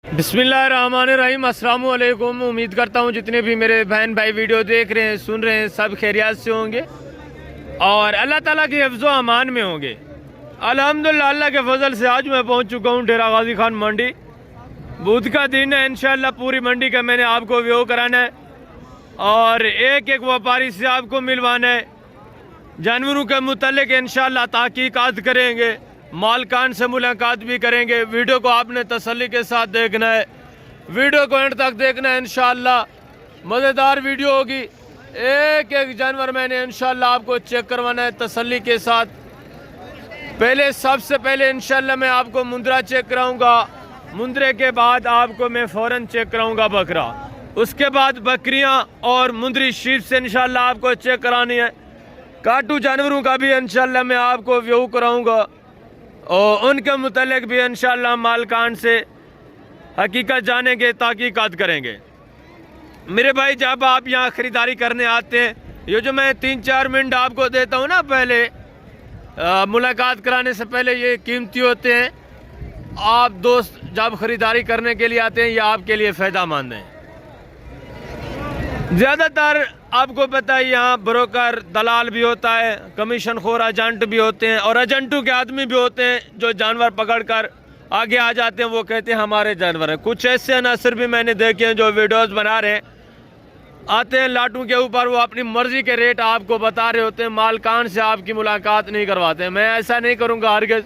बिस्मिल्लाहिर्रहमानिर्रहीम, अस्सलाम वालेकुम। उम्मीद करता हूँ जितने भी मेरे बहन भाई वीडियो देख रहे हैं, सुन रहे हैं, सब खैरियत से होंगे और अल्लाह ताला की हिफ्ज़ो अमान में होंगे। अल्हम्दुलिल्लाह, अल्लाह के फजल से आज मैं पहुँच चुका हूँ डेरा गाजी खान मंडी। बुध का दिन है, इंशाअल्लाह पूरी मंडी का मैंने आपको व्यू कराना है और एक एक व्यापारी से आपको मिलवाना है। जानवरों के मुतालिक इंशाअल्लाह तहकीकात करेंगे, मालकान से मुलाकात भी करेंगे। वीडियो को आपने तसल्ली के साथ देखना है, वीडियो को एंड तक देखना है। इंशाअल्लाह मज़ेदार वीडियो होगी। एक एक जानवर मैंने इंशाअल्लाह आपको चेक करवाना है तसल्ली के साथ। सबसे पहले इंशाअल्लाह मैं आपको मुंद्रा चेक कराऊंगा, मुंद्रे के बाद आपको मैं फ़ौरन चेक कराऊंगा बकरा, उसके बाद बकरियां और मुंद्री शीप से इंशाअल्लाह आपको चेक करानी है। काटू जानवरों का भी इंशाअल्लाह मैं आपको व्यू कराऊंगा और उनके मुतालिक भी इंशाअल्लाह मालकान से हकीकत जानेंगे, तहकीकात करेंगे। मेरे भाई, जब आप यहाँ ख़रीदारी करने आते हैं, ये जो मैं 3-4 मिनट आपको देता हूँ ना पहले मुलाकात कराने से पहले, ये कीमती होते हैं। आप दोस्त जब ख़रीदारी करने के लिए आते हैं, ये आपके लिए फ़ायदेमंद है। ज़्यादातर आपको पता है यहाँ ब्रोकर दलाल भी होता है, कमीशन खोर एजेंट भी होते हैं और एजेंटों के आदमी भी होते हैं जो जानवर पकड़कर आगे आ जाते हैं। वो कहते हैं हमारे जानवर हैं। कुछ ऐसे अनासर भी मैंने देखे हैं जो वीडियोस बना रहे हैं, आते हैं लाटों के ऊपर, वो अपनी मर्जी के रेट आपको बता रहे होते हैं, मालकान से आपकी मुलाकात नहीं करवाते हैं। मैं ऐसा नहीं करूँगा हरगिज़,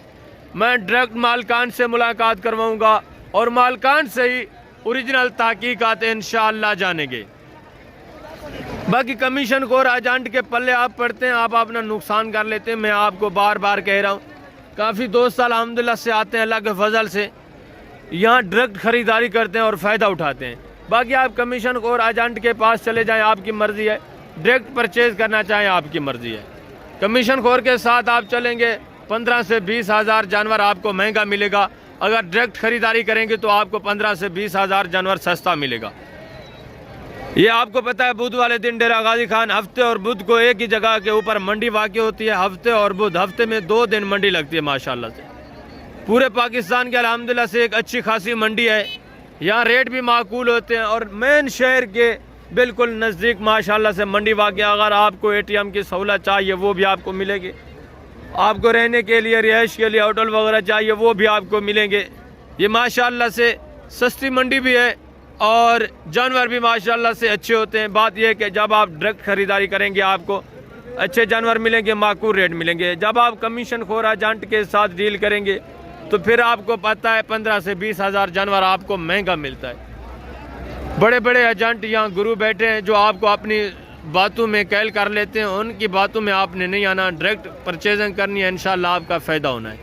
मैं डायरेक्ट मालकान से मुलाकात करवाऊँगा और मालकान से ही ओरिजिनल तहकीकात इंशाअल्लाह जानेंगे। बाकी कमीशन खोर एजेंट के पल्ले आप पड़ते हैं, आप अपना नुकसान कर लेते हैं। मैं आपको बार बार कह रहा हूँ, काफ़ी दोस्त अल्हम्दुलिल्लाह से आते हैं, अल्लाह के फजल से यहाँ डायरेक्ट ख़रीदारी करते हैं और फ़ायदा उठाते हैं। बाकी आप कमीशन खोर एजेंट के पास चले जाएं, आपकी मर्ज़ी है। डायरेक्ट परचेज़ करना चाहें, आपकी मर्ज़ी है। कमीशन खोर के साथ आप चलेंगे, 15 से 20 हज़ार जानवर आपको महंगा मिलेगा। अगर डायरेक्ट ख़रीदारी करेंगे तो आपको 15 से 20 हज़ार जानवर सस्ता मिलेगा। ये आपको पता है, बुध वाले दिन डेरा गाजी खान, हफ्ते और बुध को एक ही जगह के ऊपर मंडी वाक़ई होती है। हफ्ते और बुध, हफ्ते में 2 दिन मंडी लगती है माशाल्लाह से। पूरे पाकिस्तान के अल्हम्दुलिल्लाह से एक अच्छी खासी मंडी है। यहाँ रेट भी माकूल होते हैं और मेन शहर के बिल्कुल नज़दीक माशाल्लाह से मंडी वाक़ई। अगर आपको ATM की सहूलत चाहिए वो भी आपको मिलेगी, आपको रहने के लिए, रिहाइश के लिए होटल वगैरह चाहिए वो भी आपको मिलेंगे। ये माशाल्लाह से सस्ती मंडी भी है और जानवर भी माशाल्लाह से अच्छे होते हैं। बात यह है कि जब आप डायरेक्ट ख़रीदारी करेंगे आपको अच्छे जानवर मिलेंगे, माकूल रेट मिलेंगे। जब आप कमीशन खोर एजेंट के साथ डील करेंगे तो फिर आपको पता है 15 से 20 हज़ार जानवर आपको महंगा मिलता है। बड़े बड़े एजेंट यहाँ गुरु बैठे हैं जो आपको अपनी बातों में कैल कर लेते हैं, उनकी बातों में आपने नहीं आना, डायरेक्ट परचेजिंग करनी है, इंशाल्लाह आपका फ़ायदा होना है।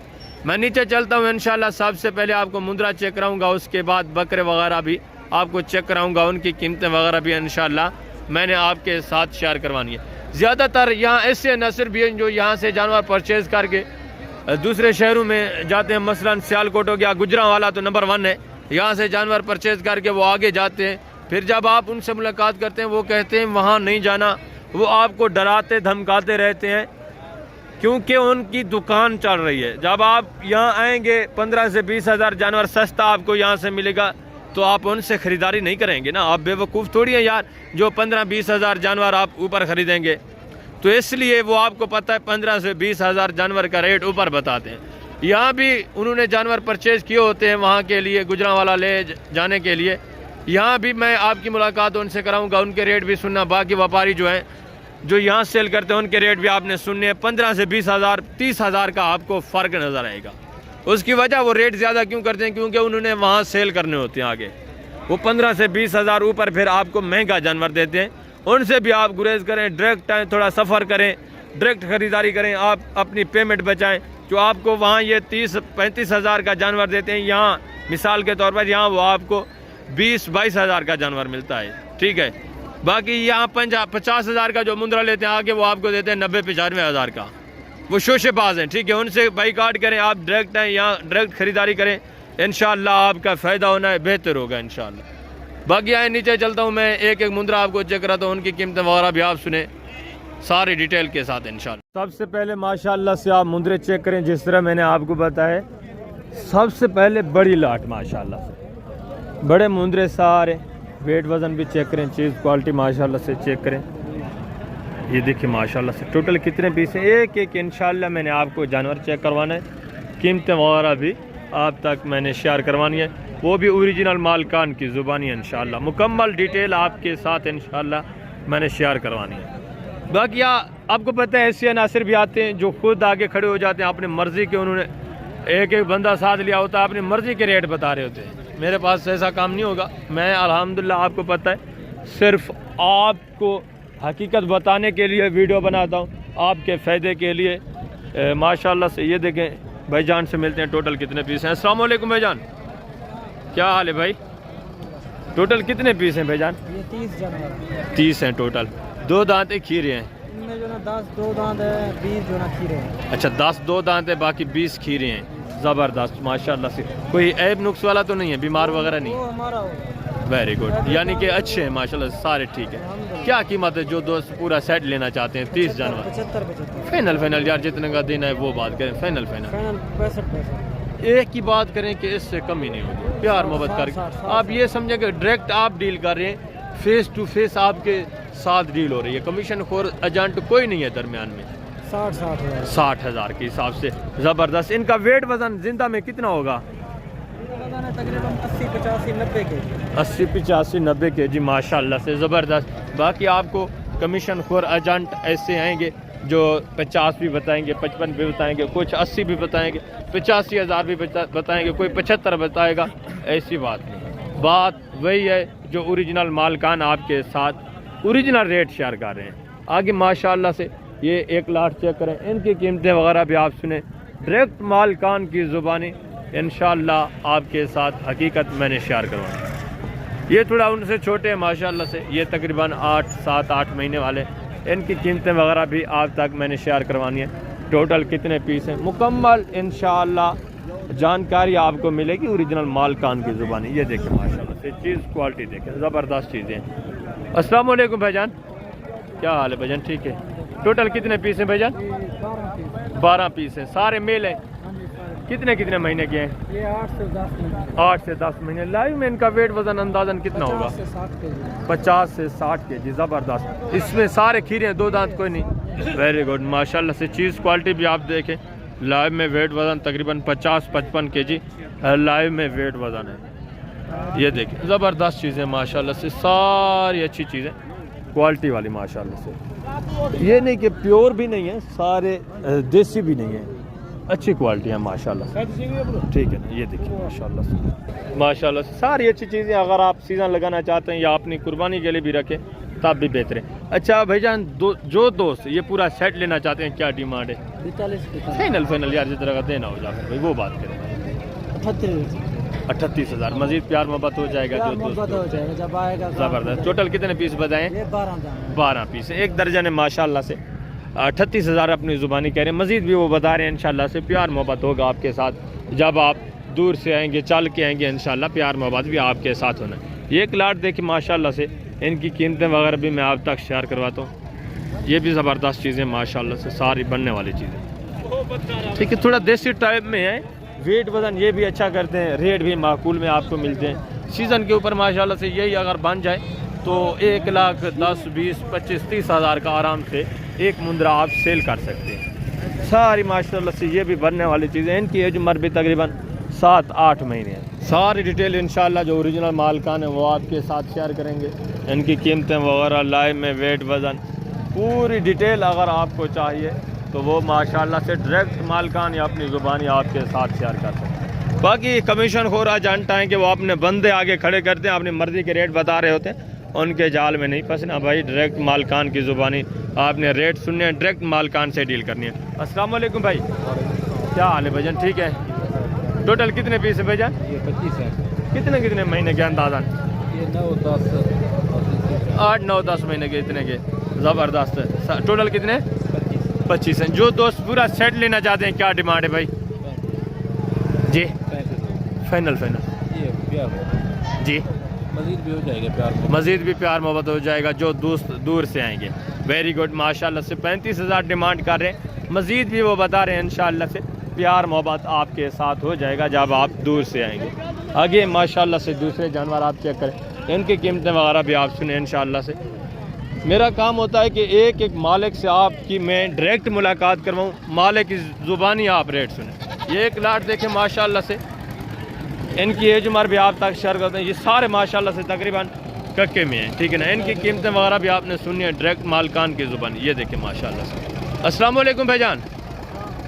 मैं नीचे चलता हूँ, इंशाल्लाह सबसे पहले आपको मुंद्रा चेक कराऊँगा, उसके बाद बकरे वगैरह भी आपको चेक कराऊंगा, उनकी कीमतें वगैरह भी इंशाअल्लाह मैंने आपके साथ शेयर करवानी है। ज़्यादातर यहाँ ऐसे नसर भी हैं जो यहाँ से जानवर परचेज़ करके दूसरे शहरों में जाते हैं। मसलन सियालकोट हो गया, गुजरांवाला तो नंबर 1 है, यहाँ से जानवर परचेज़ करके वो आगे जाते हैं। फिर जब आप उनसे मुलाकात करते हैं वो कहते हैं वहाँ नहीं जाना, वो आपको डराते धमकाते रहते हैं क्योंकि उनकी दुकान चल रही है। जब आप यहाँ आएँगे 15 से 20 हज़ार जानवर सस्ता आपको यहाँ से मिलेगा तो आप उनसे ख़रीदारी नहीं करेंगे ना। आप बेवकूफ़ थोड़ी है यार जो 15-20 हज़ार जानवर आप ऊपर ख़रीदेंगे। तो इसलिए वो आपको पता है 15 से 20 हज़ार जानवर का रेट ऊपर बताते हैं। यहाँ भी उन्होंने जानवर परचेज़ किए होते हैं वहाँ के लिए, गुजरांवाला ले जाने के लिए। यहाँ भी मैं आपकी मुलाकात उनसे कराऊँगा, उनके रेट भी सुनना। बाकी व्यापारी जो हैं जो यहाँ सेल करते हैं उनके रेट भी आपने सुनने हैं। 15 से 20 हज़ार 30 हज़ार का आपको फ़र्क नज़र आएगा। उसकी वजह वो रेट ज़्यादा क्यों करते हैं, क्योंकि उन्होंने वहाँ सेल करने होते हैं आगे। वो 15 से 20 हज़ार ऊपर फिर आपको महंगा जानवर देते हैं। उनसे भी आप गुरेज करें, डायरेक्ट आएँ, थोड़ा सफ़र करें, डायरेक्ट ख़रीदारी करें, आप अपनी पेमेंट बचाएं। जो आपको वहाँ ये 30-35 हज़ार का जानवर देते हैं, यहाँ मिसाल के तौर पर यहाँ वो आपको 20-22 हज़ार का जानवर मिलता है, ठीक है। बाकी यहाँ 50 हज़ार का जो मुंद्रा लेते हैं आगे वो आपको देते हैं 90-95 हज़ार का। वो शोशेबाज हैं, ठीक है। उनसे बाईकाट करें, आप डायरेक्ट आएँ, यहाँ डायरेक्ट ख़रीदारी करें, इंशाअल्लाह आपका फ़ायदा होना है, बेहतर होगा इंशाअल्लाह। बाकी आए नीचे चलता हूँ, मैं एक एक मुंद्रा आपको चेक कराता हूँ, उनकी कीमतें वगैरह भी आप सुने सारी डिटेल के साथ इंशाअल्लाह। सबसे पहले माशाअल्लाह से आप मुंद्रे चेक करें जिस तरह मैंने आपको बताया। सबसे पहले बड़ी लाट माशाअल्लाह से बड़े मुंदरे सारे, वेट वज़न भी चेक करें, चीज़ क्वालिटी माशाल्लाह से चेक करें। ये देखिए माशाल्लाह से टोटल कितने पीस हैं, एक एक इंशाल्लाह मैंने आपको जानवर चेक करवाना है, कीमतें वगैरह भी आप तक मैंने शेयर करवानी है, वो भी ओरिजिनल मालकान की ज़ुबानी है इंशाल्लाह। मुकम्मल डिटेल आपके साथ इंशाल्लाह मैंने शेयर करवानी है। बाकी आपको पता है ऐसे अनासर भी आते हैं जो खुद आगे खड़े हो जाते हैं, अपनी मर्ज़ी के, उन्होंने एक एक बंदा साथ लिया होता है, अपनी मर्ज़ी के रेट बता रहे होते हैं। मेरे पास ऐसा काम नहीं होगा, मैं अल्हम्दुलिल्लाह आपको पता है सिर्फ आपको हकीकत बताने के लिए वीडियो बनाता हूँ, आपके फ़ायदे के लिए माशाल्लाह से। ये देखें भाईजान से मिलते हैं, टोटल कितने पीस हैं। अस्सलाम वालेकुम भाईजान, क्या हाल है भाई? टोटल कितने पीस हैं भाईजान? ये 30 जानवर 30 हैं टोटल। 2 दांत एक खीरे हैं, इनमें जो ना 10 2 दांत है, 20 जो ना खीरे हैं। अच्छा 10 2 दांत है, बाकी 20 खीरे हैं। ज़बरदस्त माशाल्लाह से। कोई ऐब नुक्स वाला तो नहीं है, बीमार वगैरह नहीं? वो हमारा हो। वेरी गुड, यानी कि अच्छे हैं माशाल्लाह सारे ठीक है। क्या कीमत है जो दोस्त पूरा सेट लेना चाहते हैं 30 जानवर? 75 फाइनल यार, जितने का देना है वो बात करें, फाइनल 65 एक ही बात करें कि इससे कम ही नहीं होगी, प्यार मोहब्बत करके। आप ये समझें कि डायरेक्ट आप डील कर रहे हैं, फेस टू फेस आपके साथ डील हो रही है, कमीशन खोर एजेंट कोई नहीं है दरमियान में। 60,000 के हिसाब से ज़बरदस्त। इनका वेट वज़न जिंदा में कितना होगा? तकरीबन 80 85 90 के 80 85 90 के जी माशाल्लाह से ज़बरदस्त। बाकी आपको कमीशन खोर एजेंट ऐसे आएंगे जो 50 भी बताएंगे, 55 भी बताएंगे, कुछ 80 भी बताएंगे, 85,000 भी बताएंगे, कोई 75 बताएगा। ऐसी बात नहीं, बात वही है जो ओरिजिनल मालकान आपके साथ ओरिजिनल रेट शेयर कर रहे हैं। आगे माशाल्लाह से ये एक लाट चेक करें, इनकी कीमतें वगैरह भी आप सुने, डायरेक्ट मालकान की ज़ुबानी इंशाल्लाह आपके साथ हकीकत मैंने शेयर करवाई। ये थोड़ा उनसे छोटे हैं माशाल्लाह से, ये तकरीबन 7-8 महीने वाले, इनकी कीमतें वगैरह भी आप तक मैंने शेयर करवानी है। टोटल कितने पीस हैं मुकम्मल इंशाल्लाह जानकारी आपको मिलेगी ओरिजिनल मालकान की ज़ुबानी। ये देखें माशाल्लाह से, चीज़ क्वालिटी देखें, ज़बरदस्त चीज़ें। अस्सलाम वालेकुम भाईजान, क्या हाल है भाईजान? ठीक है। टोटल कितने पीस हैं भाईजान? 12 पीस हैं, सारे मेल हैं। कितने महीने के हैं? ये 8 से 10 महीने। लाइव में इनका वेट वजन अंदाजन कितना होगा? 50 से 60 के जी। ज़बरदस्त। इसमें सारे खीरे हैं, 2 दांत कोई नहीं। वेरी गुड माशाल्लाह से। चीज़ क्वालिटी भी आप देखें, लाइव में वेट वजन तकरीबन 50-55 के जी लाइव में वेट वजन है। ये देखें ज़बरदस्त चीज़ें माशाल्लाह से, सारी अच्छी चीज़ें क्वालिटी वाली माशाल्लाह से। ये नहीं कि प्योर भी नहीं है, सारे देसी भी नहीं है, अच्छी क्वालिटी है माशाल्लाह से। ठीक है ना, ये देखिए माशाल्लाह से सारी अच्छी चीज़ें। अगर आप सीज़न लगाना चाहते हैं या अपनी कुर्बानी के लिए भी रखें तब भी बेहतर है। अच्छा भाईजान, जो दोस्त ये पूरा सेट लेना चाहते हैं क्या डिमांड है? 45 फाइनल यार, जिस तरह का देना हो जाए भाई वो बात करें। 38,000 मजीद प्यार मोहब्बत हो जाएगा जो दोस्त जब आएगा। ज़बरदस्त। टोटल कितने पीस बताएं? 12 पीस, एक दर्जन है माशाल्लाह से। 38,000 अपनी ज़ुबानी कह रहे हैं, मज़ीद भी वो बता रहे हैं इंशाल्लाह से प्यार मोहब्बत होगा आपके साथ। जब आप दूर से आएंगे, चल के आएंगे, इंशाल्लाह प्यार मोहब्बत भी आपके साथ होना है। ये एक लाट देखिए माशाल्लाह से, इनकी कीमतें वगैरह भी मैं आप तक शेयर करवाता हूँ। ये भी ज़बरदस्त चीज़ें माशाल्लाह से, सारी बनने वाली चीज़ें। ठीक है, थोड़ा देसी टाइप में है, वेट वज़न ये भी अच्छा करते हैं, रेट भी माकूल में आपको मिलते हैं। सीज़न के ऊपर माशाल्लाह से यही अगर बन जाए तो 1,10,000, 20,000, 25,000, 30,000 का आराम से एक मुंद्रा आप सेल कर सकते हैं। सारी माशाल्लाह से ये भी बनने वाली चीज़ें। इनकी एज उम्र भी तकरीबन 7-8 महीने है। सारी डिटेल इंशाल्लाह जो ओरिजिनल मालकान है वो आपके साथ शेयर करेंगे। इनकी कीमतें वगैरह, लाइव में वेट वज़न, पूरी डिटेल अगर आपको चाहिए तो वो माशाल्लाह से डायरेक्ट मालकान या अपनी ज़ुबानी आपके साथ शेयर कर सकते हैं। बाकी कमीशन खोरा जानता है कि वो अपने बंदे आगे खड़े करते हैं, अपनी मर्ज़ी के रेट बता रहे होते हैं, उनके जाल में नहीं फंसना भाई। डायरेक्ट मालकान की ज़ुबानी आपने रेट सुनने हैं, डायरेक्ट मालकान से डील करनी है। अस्सलाम वालेकुम भाई, क्या हाल है भाईजान? ठीक है। टोटल कितने पीस है भाईजान? ये 25 है। कितने महीने के अंदाज़न? ये 9-10 8, 9, 10 महीने के, इतने के। ज़बरदस्त। टोटल कितने? 25 हैं। जो दोस्त पूरा सेट लेना चाहते हैं क्या डिमांड है भाई? जी फाइनल जी, मज़ीद भी हो जाएगा प्यार, मज़ीद भी प्यार मोहब्बत हो जाएगा जो दोस्त दूर से आएंगे। वेरी गुड माशाल्लाह से। 35,000 डिमांड कर रहे हैं, मज़ीद भी वो बता रहे हैं इंशाल्लाह से प्यार मोहब्बत आपके साथ हो जाएगा जब आप दूर से आएंगे। आगे माशाल्लाह से दूसरे जानवर आप चेक करें, इनकी कीमतें वगैरह भी आप सुने इंशाल्लाह से। मेरा काम होता है कि एक एक मालिक से आपकी मैं डायरेक्ट मुलाकात करवाऊँ, मालिक की ज़ुबानी आप रेट सुने। ये एक लाट देखें माशाल्लाह से, इनकी एज उम्र भी आप तक शेयर करते हैं। ये सारे माशाल्लाह से तकरीबन कक्के में हैं, ठीक है ना। इनकी कीमतें वगैरह भी आपने सुनी है डायरेक्ट मालकान की ज़ुबान। ये देखें माशाल्लाह से। अस्सलाम वालेकुम भाईजान,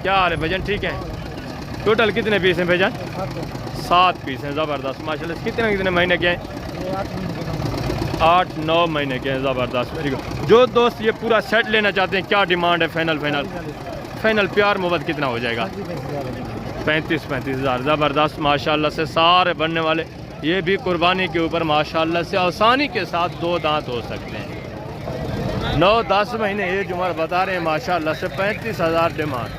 क्या हाल है भाईजान, ठीक है। टोटल कितने पीस हैं भाईजान? 7 पीस हैं, ज़बरदस्त माशाल्लाह। कितने महीने के हैं? 8-9 महीने के हैं, ज़बरदस्त, वेरी गुड। जो दोस्त ये पूरा सेट लेना चाहते हैं, क्या डिमांड है? फाइनल प्यार मोहब्बत कितना हो जाएगा? 35 हज़ार, ज़बरदस्त माशाल्लाह से। सारे बनने वाले, ये भी कुर्बानी के ऊपर माशाल्लाह से आसानी के साथ 2 दांत हो सकते हैं। 9-10 महीने एज उम्र बता रहे हैं माशाल्लाह से। 35 हज़ार डिमांड।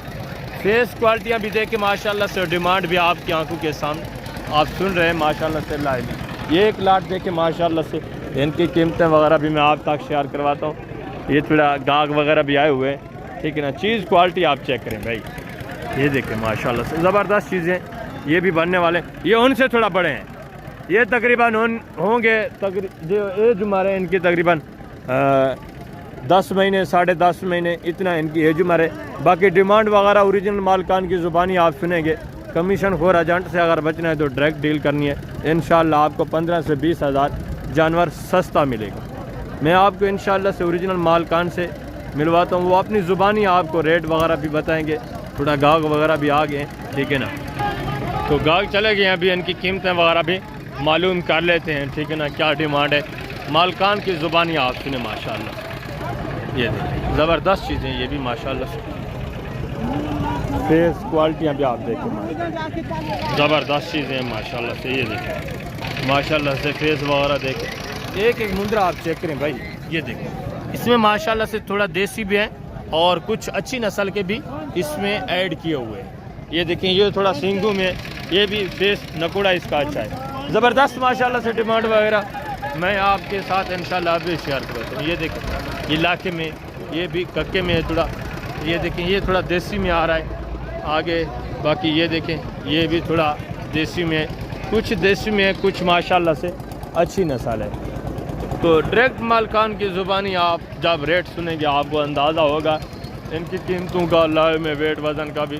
फेस क्वालिटियाँ भी देख के माशाल्लाह से, डिमांड भी आपकी आंखों के सामने आप सुन रहे हैं माशाल्लाह से लाइव। ये एक लाट देखे माशाल्लाह से, इनकी कीमतें वगैरह भी मैं आप तक शेयर करवाता हूँ। ये थोड़ा गाग वगैरह भी आए हुए हैं, ठीक है ना। चीज़ क्वालिटी आप चेक करें भाई, ये देखें माशाल्लाह से ज़बरदस्त चीज़ें। ये भी बनने वाले, ये उनसे थोड़ा बड़े हैं। ये तकरीबन होंगे जो एज उम्र है इनकी तकरीबन 10 महीने 10.5 महीने, इतना इनकी एज उम्र है। बाकी डिमांड वगैरह ओरिजिनल मालकान की ज़ुबानी आप सुनेंगे। कमीशन खोर एजेंट से अगर बचना है तो डायरेक्ट डील करनी है। इंशाल्लाह आपको 15 से 20 हज़ार जानवर सस्ता मिलेगा। मैं आपको इंशाल्लाह से ओरिजिनल मालकान से मिलवाता हूँ, वो अपनी ज़ुबानी आपको रेट वगैरह भी बताएंगे। थोड़ा गाग वगैरह भी आ गए, ठीक है ना। तो गाग चले गए, अभी इनकी कीमतें वगैरह भी मालूम कर लेते हैं, ठीक है ना। क्या डिमांड है, मालकान की ज़ुबानी आप सुने माशाल्लाह। ये देखें ज़बरदस्त चीज़ें, ये भी माशाल्लाह से। फेस क्वालिटियाँ भी आप देखें, ज़बरदस्त चीज़ें हैं माशाल्लाह से। ये देखें माशाल्लाह से, फेस वगैरह देखें। एक एक मुंद्रा आप चेक करें भाई, ये देखें। इसमें माशाल्लाह से थोड़ा देसी भी है और कुछ अच्छी नस्ल के भी इसमें ऐड किए हुए हैं। ये देखें, ये थोड़ा सिंगू में, ये भी फेस नकोड़ा इसका अच्छा है, ज़बरदस्त माशाल्लाह से। डिमांड वगैरह मैं आपके साथ इंशाल्लाह भी शेयर करता हूँ। ये देखें, ये इलाके में ये भी कक्के में है थोड़ा। ये देखें, ये थोड़ा देसी में आ रहा है आगे। बाकी ये देखें, ये भी थोड़ा देसी में, कुछ देसी में है, कुछ माशाल्लाह से अच्छी नस्ल है। तो डायरेक्ट मालकान की ज़ुबानी आप जब रेट सुनेंगे आपको अंदाज़ा होगा इनकी कीमतों का, लाइव में वेट वज़न का भी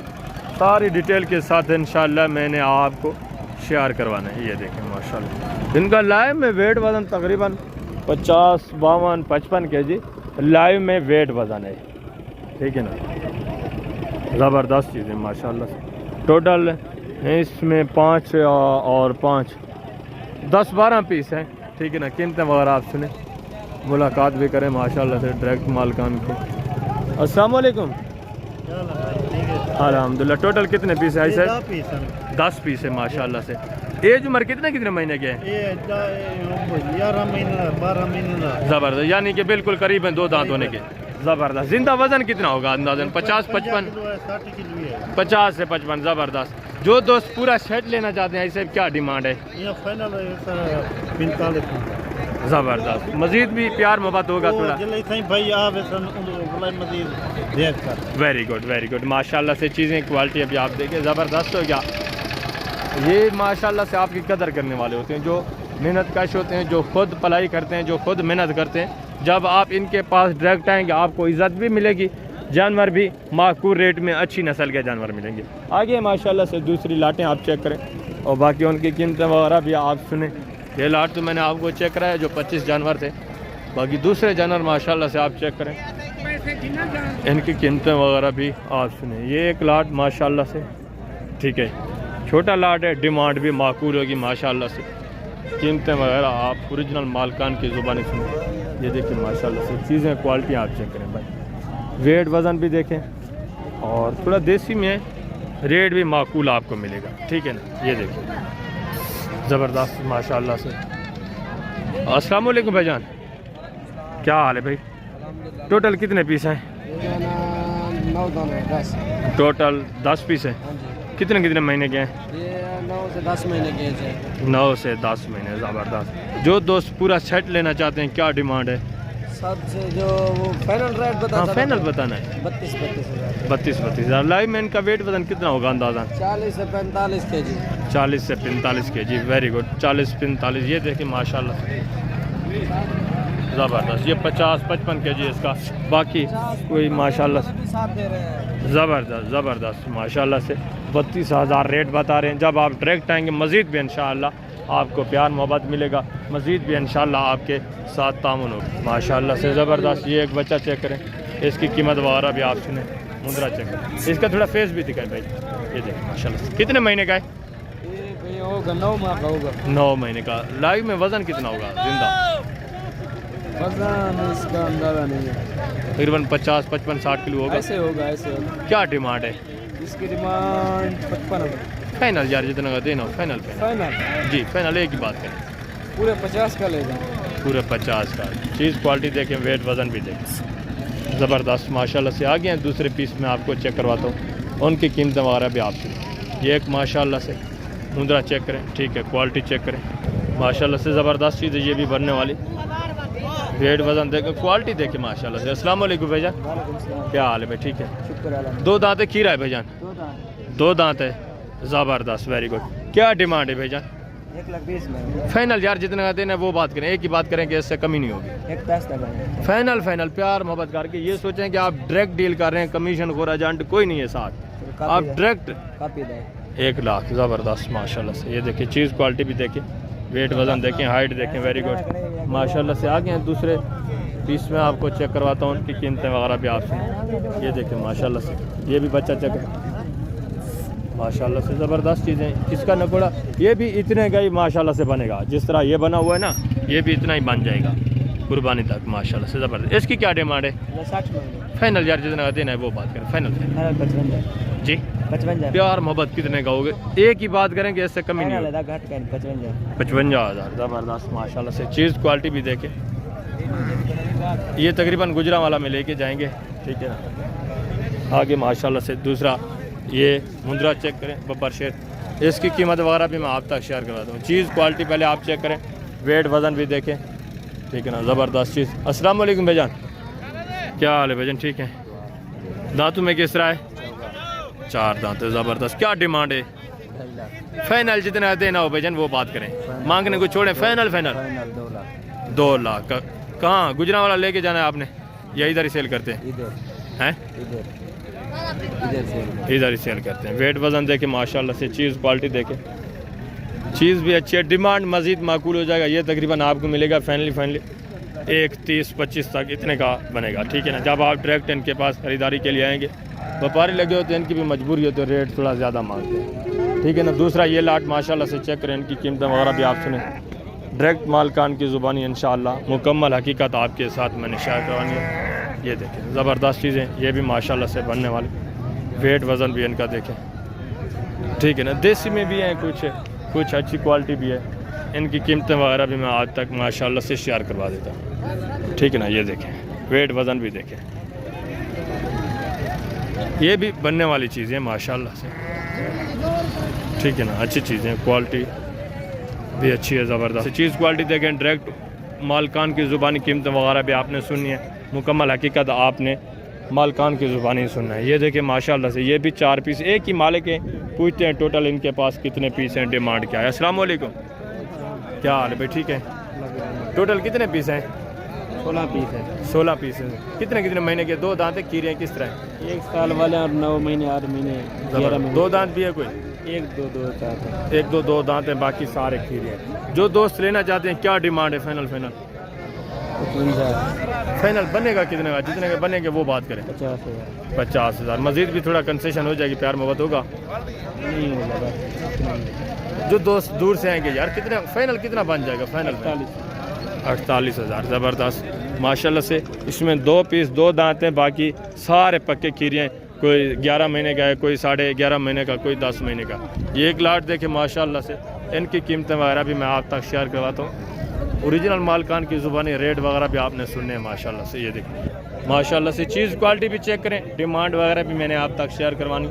सारी डिटेल के साथ इंशाल्लाह मैंने आपको शेयर करवाना है। ये देखें माशाल्लाह, इनका लाइव में वेट वज़न तकरीबन 50, 52, 55 kg लाइव में वेट वज़न है, ठीक है ना। ज़बरदस्त चीज़ें माशाल्लाह से। टोटल इसमें 5 और 5 10-12 पीस हैं, ठीक है ना। कीमतें वगैरह आप सुने, मुलाकात भी करें माशाल्लाह से डायरेक्ट मालकान के। अस्सलाम वालेकुम, अल्हम्दुलिल्लाह। टोटल कितने पीस है सर? 10 पीस है माशाल्लाह से। एज उम्र कितने महीने के हैं? 11 महीने 12 महीने। ज़बरदस्त, यानी कि बिल्कुल करीबन 2 दांत होने के। ज़बरदस्त। जिंदा वजन कितना होगा अंदाजन? 50-55, 50 से 55, ज़बरदस्त। जो दोस्त पूरा सेट लेना चाहते हैं इसे क्या डिमांड है? ज़बरदस्त। मजीद भी प्यार मोहब्बत होगा थोड़ा। वेरी गुड, वेरी गुड माशाल्लाह से। चीज़ें क्वालिटी अभी आप देखें ज़बरदस्त हो गया। ये माशाल्लाह से आपकी कदर करने वाले होते हैं, जो मेहनत कश होते हैं, जो खुद पलाई करते हैं, जो खुद मेहनत करते हैं। जब आप इनके पास डायरेक्ट आएंगे आपको इज़्ज़त भी मिलेगी, जानवर भी माकूल रेट में अच्छी नस्ल के जानवर मिलेंगे। आगे माशाल्लाह से दूसरी लाटें आप चेक करें और बाकी उनकी कीमतें वगैरह भी आप सुने। ये लाट तो मैंने आपको चेक कराया जो 25 जानवर थे। बाकी दूसरे जानवर माशाल्लाह से आप चेक करें, इनकी कीमतें वगैरह भी आप सुने। ये एक लाट माशाल्लाह से, ठीक है, छोटा लाट है, डिमांड भी माकूल होगी माशाल्लाह से। कीमतें वगैरह आप ओरिजिनल मालकान की ज़ुबानी सुने। ये देखिए माशाल्लाह से चीज़ें क्वालिटी आप चेक करें भाई। वेट वज़न भी देखें और थोड़ा देसी में है, रेट भी माकूल आपको मिलेगा, ठीक है ना। ये देखिए ज़बरदस्त माशाल्लाह से। अस्सलाम वालेकुम भाईजान, क्या हाल है भाई? टोटल कितने पीस हैं? 9 दाने 10। टोटल 10 पीस हैं। कितने महीने के हैं? ये 9 से 10 महीने के हैं। 9 से 10 महीने, ज़बरदस्त। जो दोस्त पूरा सेट लेना चाहते हैं क्या डिमांड है? साथ से जो वो फाइनल रेट बता हाँ फाइनल बताना है। 32 हज़ार। लाइव में इनका वेट वजन कितना होगा अंदाज़ा? 40 से 45 kg। 40 से 45 kg। Very good. 40-45 ये देखिए माशाल्लाह ज़बरदस्त। ये 50-55 kg इसका। बाकी कोई माशाल्लाह साथ दे रहे हैं। ज़बरदस्त माशाल्लाह से 32,000 रेट बता रहे हैं। जब आप डायरेक्ट आएंगे मज़ीद भी इंशाअल्लाह आपको प्यार मोहब्बत मिलेगा, मज़ीद भी इंशाअल्लाह आपके साथ तामुन होगा माशाल्लाह से ज़बरदस्त। ये एक बच्चा चेक करें, इसकी कीमत वगैरह भी आप सुने। मुंद्रा चेक करें, इसका थोड़ा फेस भी दिखाएं भाई। ये देखिए माशाल्लाह से। कितने महीने का है? ये होगा 9 माह का होगा। 9 महीने का। लाइव में वज़न कितना होगा जिंदा? वजन इसका अंदाजा नहीं है, तकरीबन 50-55-60 किलो होगा। ऐसे होगा। क्या डिमांड है इसकी डिमांड 55 है। फाइनल यार जितना का देना हो फाइनल पे। फाइनल जी फाइनल एक ही बात करें। पूरे 50 का ले जाए। पूरे 50 का। चीज़ क्वालिटी देखें, वेट वज़न भी देखें। ज़बरदस्त माशाल्लाह से। आ गए हैं दूसरे पीस में आपको चेक करवाता हूँ, उनकी कीमत वगैरह भी आपसे। ये एक माशाल्लाह से मुंद्रा चेक करें, ठीक है, क्वालिटी चेक करें माशाल्लाह से। ज़बरदस्त चीज़ है ये भी बनने वाली। वेट वज़न देखें, क्वालिटी देखें माशाल्लाह से। अस्सलाम वालेकुम भाईजान, क्या हाल है भाई? ठीक है। शुक्र अल्लाह। 2 दांत है खीरा है भाईजान? 2 दांत है। ज़बरदस्त, वेरी गुड। क्या डिमांड है भाईजान? 1,20,000 में। फाइनल यार जितना का देना है वो बात करें, एक ही बात करें कि इससे कमी नहीं होगी। 1,10 तक है। फाइनल प्यार मोहब्बत करके। ये सोचें कि आप डायरेक्ट डील कर रहे हैं, कमीशन खोर एजेंट कोई नहीं है साथ, आप डायरेक्ट कापी दे 1 लाख। ज़बरदस्त माशाल्लाह से। ये देखिए चीज़ क्वालिटी भी देखें, वेट वज़न देखें, हाइट देखें, वेरी गुड माशाल्लाह से। आ गए हैं दूसरे पीस में आपको चेक करवाता हूँ, उनकी कीमतें वगैरह भी आपसे। ये देखें माशाल्लाह से, ये भी बच्चा चेक माशाल्लाह से। ज़बरदस्त चीज़ें। इसका नकोड़ा ये भी इतने का ही माशाल्लाह से बनेगा, जिस तरह ये बना हुआ है ना, ये भी इतना ही बन जाएगा कुर्बानी तक माशाल्लाह से। ज़बरदस्त। इसकी क्या डिमांड है? 60 में। फाइनल यार जितना देना है वो बात करें। फाइनल 55 जी 55 प्यार मोहब्बत कितने का होगे? एक ही बात करें कि इससे कमी नहीं होगी। 55,000। ज़बरदस्त माशाल्लाह से। चीज़ क्वालिटी भी देखें। ये तकरीबन गुजरांवाला में लेके जाएंगे, ठीक है ना। आगे माशाल्लाह से दूसरा ये मुंद्रा चेक करें, बब्बर शेर। इसकी कीमत वगैरह भी मैं आप तक शेयर करवा दूँ। चीज़ क्वालिटी पहले आप चेक करें, वेट वज़न भी देखें, ठीक है ना। ज़बरदस्त चीज़। अस्सलाम वालेकुम भाईजान, क्या हाल है भाईजान? ठीक है। दांतों में किस तरह है? 4 दांत है। ज़बरदस्त। क्या डिमांड है? फाइनल जितना देना हो भाईजान वो बात करें, मांगने को छोड़ें। फाइनल 2 लाख। कहाँ गुजरांवाला लेके जाना है आपने या इधर ही सेल करते हैं? हैं इधर ही सेल करते हैं। वेट वज़न देखें माशाल्लाह से। चीज़ क्वालिटी देखें, चीज़ भी अच्छी है। डिमांड मज़ीद माकूल हो जाएगा। ये तकरीबन आपको मिलेगा फाइनली 1,30-25 तक इतने का बनेगा, ठीक है ना। जब आप डायरेक्ट इनके पास ख़रीदारी के लिए आएंगे, व्यापारी लगे होते हैं, इनकी भी मजबूरी होती है, रेट थोड़ा ज़्यादा मांगते हैं, ठीक है ना। दूसरा ये लाट माशाल्लाह से चेक करें, इनकी कीमतें वगैरह भी आप सुने। डायरेक्ट मालकान की ज़ुबानी इंशाअल्लाह मुकम्मल हकीकत आपके साथ मैंने शेयर करवानी है। ये देखें ज़बरदस्त चीज़ें, ये भी माशाल्लाह से बनने वाली। वेट वज़न भी इनका देखें, ठीक है ना। देसी में भी हैं कुछ अच्छी क्वालिटी भी है। इनकी कीमतें वगैरह भी मैं आज तक माशाल्लाह से शेयर करवा देता हूँ, ठीक है ना। ये देखें वेट वज़न भी देखें, ये भी बनने वाली चीज़ें माशाल्लाह से, ठीक है ना। अच्छी चीज़ें, क्वालिटी भी अच्छी है, ज़बरदस्त चीज़ क्वालिटी देखें। डायरेक्ट मालकान की ज़ुबानी कीमतें वगैरह भी आपने सुनी है, मुकम्मल हकीकत आपने मालकान की ज़ुबानी सुनना है। ये देखिए माशाल्लाह से, ये भी 4 पीस। एक ही मालिक है, पूछते हैं टोटल इनके पास कितने पीस हैं, डिमांड क्या है। अस्सलाम वालेकुम, क्या हाल है भाई? ठीक है। टोटल कितने पीस हैं? 16 पीस है। 16 पीस है। कितने महीने के? 2 दांत है, खीरे हैं किस तरह? 1 साल वाले और 9 महीने 8 महीने 11 महीने। 2 दांत भी है कोई? 1 2 4 1 2 दांत हैं, बाकी सारे खीरे हैं। जो दोस्त लेना चाहते हैं क्या डिमांड है? फाइनल 55 फाइनल बनेगा कितने का? जितने का बनेंगे वो बात करें। 50,000 50,000। मजीद भी थोड़ा कंसेशन हो जाएगी, प्यार मोहब्बत होगा। नहीं होगा। जो दोस्त दूर से आएंगे यार, कितने फाइनल कितना बन जाएगा? फाइनल 48,000। ज़बरदस्त माशाल्लाह से। इसमें 2 पीस 2 दांत हैं, बाकी सारे पक्के खीरे हैं। कोई 11 महीने का है, कोई 11.5 महीने का, कोई 10 महीने का। ये एक लाट देखे माशाल्लाह से। इनकी कीमतें वगैरह भी मैं आप तक शेयर करवाता हूँ। ओरिजिनल मालकान की ज़ुबानी, रेट वगैरह भी आपने सुनने हैं माशाल्लाह से। ये देखिए माशाल्लाह से। चीज़ क्वालिटी भी चेक करें, डिमांड वगैरह भी मैंने आप तक शेयर करवानी।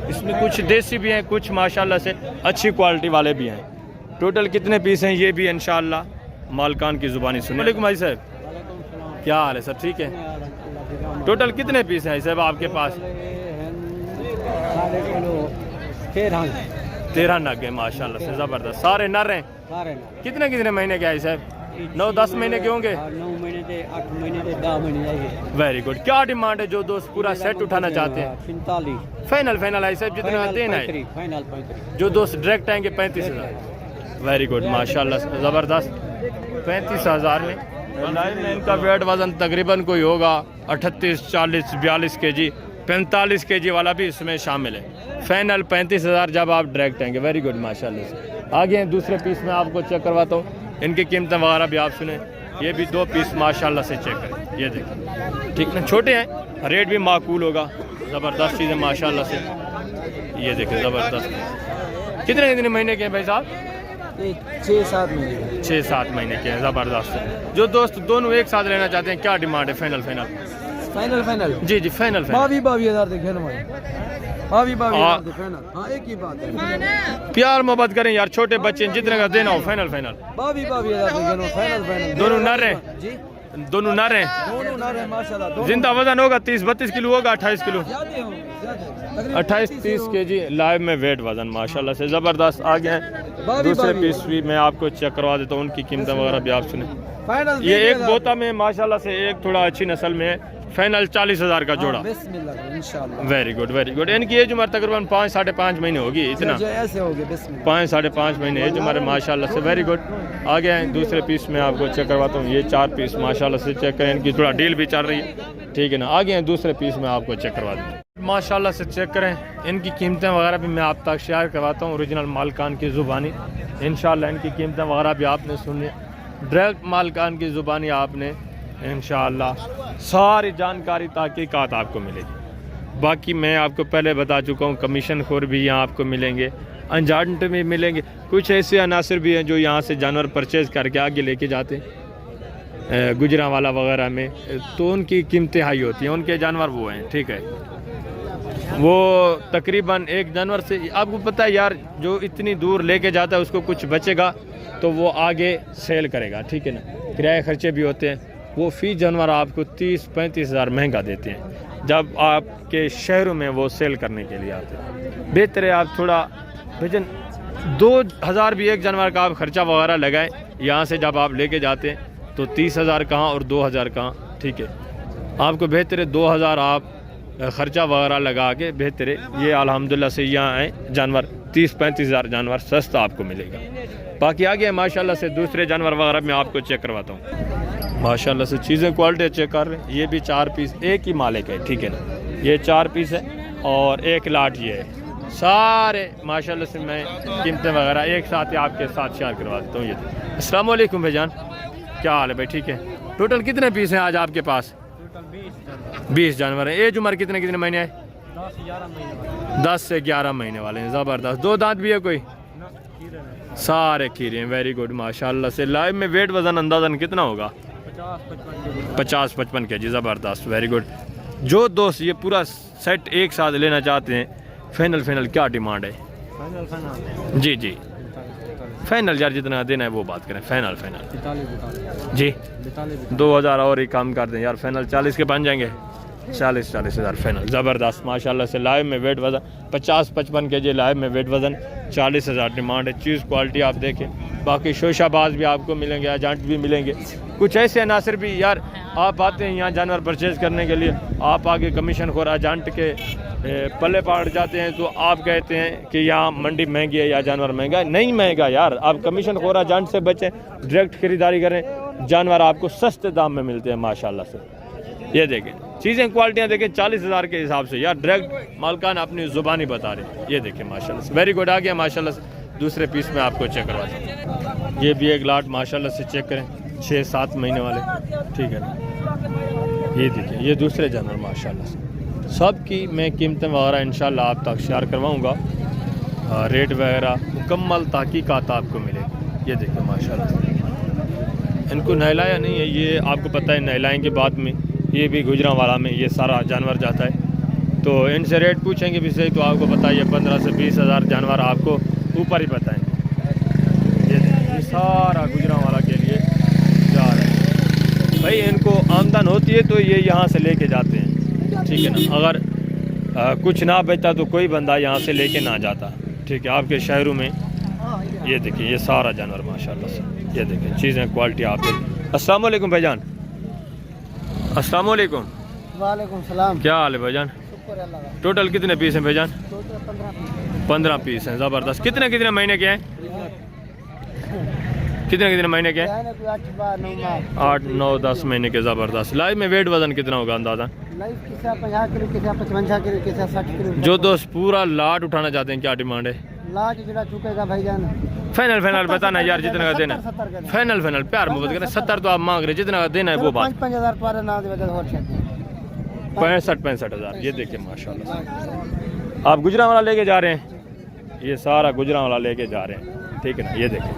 इसमें कुछ देसी भी हैं, कुछ माशाल्लाह से अच्छी क्वालिटी वाले भी हैं। टोटल कितने पीस हैं ये भी इंशाअल्लाह मालकान की ज़ुबानी सुने। वालेकुम भाई साहब, क्या हाल है सर, ठीक है? टोटल कितने पीस हैं साहब आपके पास? 13 नग है माशाल्लाह से, ज़बरदस्त। सारे नर हैं? कितने कितने महीने के हैं साहब? 9-10 महीने के होंगे? 9 महीने के, 8 महीने के, 10 महीने जाएंगे। Very good. क्या डिमांड है जो दोस्त पूरा सेट उठाना चाहते हैं? 45 फाइनल है साहब, जितना देना है? फाइनल 35। जो दोस्त डायरेक्ट आएंगे 35,000। वेरी गुड माशाल्लाह से, ज़बरदस्त। 35,000 में लाइव में इनका वेट वज़न तकरीबन कोई होगा 38, 40, 42 kg, 45 kg वाला भी इसमें शामिल है। फाइनल 35,000 जब आप डायरेक्ट आएंगे। वेरी गुड माशाल्लाह से। आगे दूसरे पीस में आपको चेक करवाता हूँ, इनकी कीमतें वगैरह भी आप सुने। ये भी 2 पीस माशाल्लाह से चेक करें, ये देखिए, ठीक ना, छोटे हैं, रेट भी माकूल होगा। ज़बरदस्त चीज़ है माशाल्लाह से, ये देखिए ज़बरदस्त। कितने कितने महीने के हैं भाई साहब? 6-7 महीने। 6-7 महीने के हैं, ज़बरदस्त। जो दोस्त दोनों एक साथ लेना चाहते हैं, क्या डिमांड है? फाइनल फाइनल जी जी, फाइनल 22,000 देखे ना भाई, 22,000 फाइनल। हाँ, एक ही बात है, प्यार मोहब्बत करें यार, छोटे बच्चे जितने का देना हो। फाइनल 22,000 देखे फाइनल। दोनों नर हैं? जी, दोनों नर हैं। दोनों नर हैं माशाल्लाह। जिंदा वजन होगा 30-32 किलो होगा, 28 किलो, 28-30 kg लाइव में वेट वजन माशाल्लाह से, ज़बरदस्त। आगे हैं दूसरे पीस भी मैं आपको चेक करवा देता हूँ, उनकी कीमतें वगैरह भी आप सुने। ये एक बोता में माशाल्लाह से, एक थोड़ा अच्छी नस्ल में है। फाइनल 40,000 का जोड़ा। Very good very good. इनकी एज उम्र तकरीबन 5-5.5 महीने होगी, इतना ऐसे हो गए 5-5.5 महीने एज उम्र माशाल्लाह से। Very good. आगे हैं दूसरे पीस में आपको चेक करवाता हूँ, ये 4 पीस माशाल्लाह से चेक करें, इनकी थोड़ा डील भी चल रही है, ठीक है ना। आगे हैं दूसरे पीस में आपको चेक करवा दूँ, माशाल्लाह से चेक करें, इनकी कीमतें वगैरह भी मैं आप तक शेयर करवाता हूँ ओरिजिनल मालकान की ज़ुबानी। इंशाल्लाह इनकी कीमतें वगैरह भी आपने सुनी, डायरेक्ट मालकान की ज़ुबानी आपने इंशाल्लाह सारी जानकारी तहकीकात आपको मिलेगी। बाकी मैं आपको पहले बता चुका हूँ, कमीशन खोर भी यहाँ आपको मिलेंगे, एजेंट भी मिलेंगे। कुछ ऐसे अनासर भी हैं जो यहाँ से जानवर परचेज़ करके आगे लेके जाते हैं गुजरांवाला वगैरह में, तो उनकी कीमतें हाई होती हैं, उनके जानवर वो हैं, ठीक है। वो तकरीबन एक जानवर से आपको पता है यार, जो इतनी दूर लेके जाता है उसको कुछ बचेगा तो वो आगे सेल करेगा, ठीक है ना। किराए खर्चे भी होते हैं, वो फ़ी जानवर आपको 30-35 हज़ार महंगा देते हैं जब आपके शहरों में वो सेल करने के लिए आते हैं। बेहतर है आप थोड़ा भजन 2,000 भी एक जानवर का आप खर्चा वगैरह लगाएं, यहाँ से जब आप लेके जाते हैं तो 30,000 कहाँ और 2,000 कहाँ, ठीक है। आपको बेहतर है 2,000 आप ख़र्चा वगैरह लगा के बेहतर है ये अल्हम्दुलिल्लाह से यहाँ आए, जानवर 30-35 हज़ार जानवर सस्ता आपको मिलेगा। बाकी आगे माशाल्लाह से दूसरे जानवर वगैरह मैं आपको चेक करवाता हूँ। माशाल्लाह से चीज़ें क्वालिटी चेक कर रहे हैं। ये भी 4 पीस एक ही मालिक है, ठीक है ना। ये 4 पीस है और एक लाट ये है, सारे माशाल्लाह से मैं कीमतें वगैरह एक साथ ही आपके साथ शेयर करवा देता हूँ। ये अस्सलाम वालेकुम भाईजान, क्या हाल है भाई, ठीक है। टोटल कितने पीस हैं आज आपके पास? 20 जानवर हैं। एज उम्र कितने कितने महीने है? 10 से 11 महीने वाले हैं, ज़बरदस्त। 2 दांत भी है कोई? सारे खीरे हैं। वेरी गुड माशाल्लाह से। लाइव में वेट वजन अंदाजन कितना होगा? 50-55 kg, ज़बरदस्त। Very good. जो दोस्त ये पूरा सेट एक साथ लेना चाहते हैं, फाइनल क्या डिमांड है? जी जी, फाइनल यार जितना देना है वो बात करें। फाइनल जी 2,000 और ही कम कर दें यार, फाइनल 40 के बन जाएंगे। 40 हज़ार फाइनल, ज़बरदस्त माशाल्लाह से। लाइव में वेट वज़न 50-55 kg, लाइव में वेट वज़न 40 हज़ार डिमांड है। चीज़ क्वालिटी आप देखें। बाकी शोशाबाज भी आपको मिलेंगे, एजेंट भी मिलेंगे। कुछ ऐसे अनासर भी यार, आप आते हैं यहाँ जानवर परचेज़ करने के लिए, आप आगे कमीशन खोर एजेंट के पल्ले पड़ जाते हैं, तो आप कहते हैं कि यहाँ मंडी महंगी है या जानवर महंगा है। नहीं महंगा यार, आप कमीशन खोर एजेंट से बचें, डायरेक्ट खरीदारी करें, जानवर आपको सस्ते दाम में मिलते हैं माशाल्लाह से। ये देखें चीज़ें क्वालिटियाँ देखें 40 हज़ार के हिसाब से यार, डायरेक्ट मालकान अपनी ज़ुबानी बता रहे हैं। ये देखें माशाल्लाह से। Very good. आ गया माशाल्लाह से। दूसरे पीस में आपको चेक करवाता हूँ। ये भी एक लाट माशाल्लाह से चेक करें, 6-7 महीने वाले, ठीक है ना। ये देखिए ये दूसरे जानवर माशाल्लाह से। सब की मैं कीमतें वगैरह इंशाल्लाह आप तक शेयर करवाऊँगा, रेट वगैरह मुकम्मल तहकीकात आपको मिलेगी। ये देखिए माशाल्लाह से। इनको नहलाया नहीं है, ये आपको पता है नहलाएँ के बाद में ये भी गुजरांवाला में ये सारा जानवर जाता है, तो इनसे रेट पूछेंगे भी सही तो आपको बताइए 15 से 20 हज़ार जानवर आपको ऊपर ही बताएंगे। ये सारा गुजरांवाला के लिए जा रहा है भाई। इनको आमदन होती है तो ये यहाँ से लेके जाते हैं, ठीक है ना। अगर कुछ ना बचता तो कोई बंदा यहाँ से लेके ना जाता, ठीक है। आपके शहरों में ये देखिए ये सारा जानवर माशाल्लाह से, ये देखिए चीज़ें क्वालिटी आप देखिए। अस्सलाम वालेकुम भाईजान, अस्सलाम वालेकुम। वालेकुम सलाम। क्या हाल है भाईजान? टोटल कितने पीस हैं भाईजान? 15 पीस हैं, ज़बरदस्त। कितने कितने महीने के हैं? कितने कितने महीने के हैं? 8 9 10 महीने के, ज़बरदस्त। लाइव में वेट वजन कितना होगा अंदाज़ा? 50 किलो, 55 किलो, 60 किलो। जो दोस्त पूरा लाट उठाना चाहते हैं क्या डिमांड है? लाख जुड़ा चुकेगा भाईजान। फाइनल फाइनल बताना यार, जितना का देना। 70 फाइनल फाइनल प्यार मोहब्बत करें। 70 तो आप मांग रहे, जितना का देना है वो बात। 5,000 तुम्हारे नाम दे बदल और 65 हज़ार। ये देखिए माशाल्लाह। आप गुजरांवाला लेके जा रहे हैं, ये सारा गुजरांवाला लेके जा रहे हैं, ठीक है ना। ये देखिए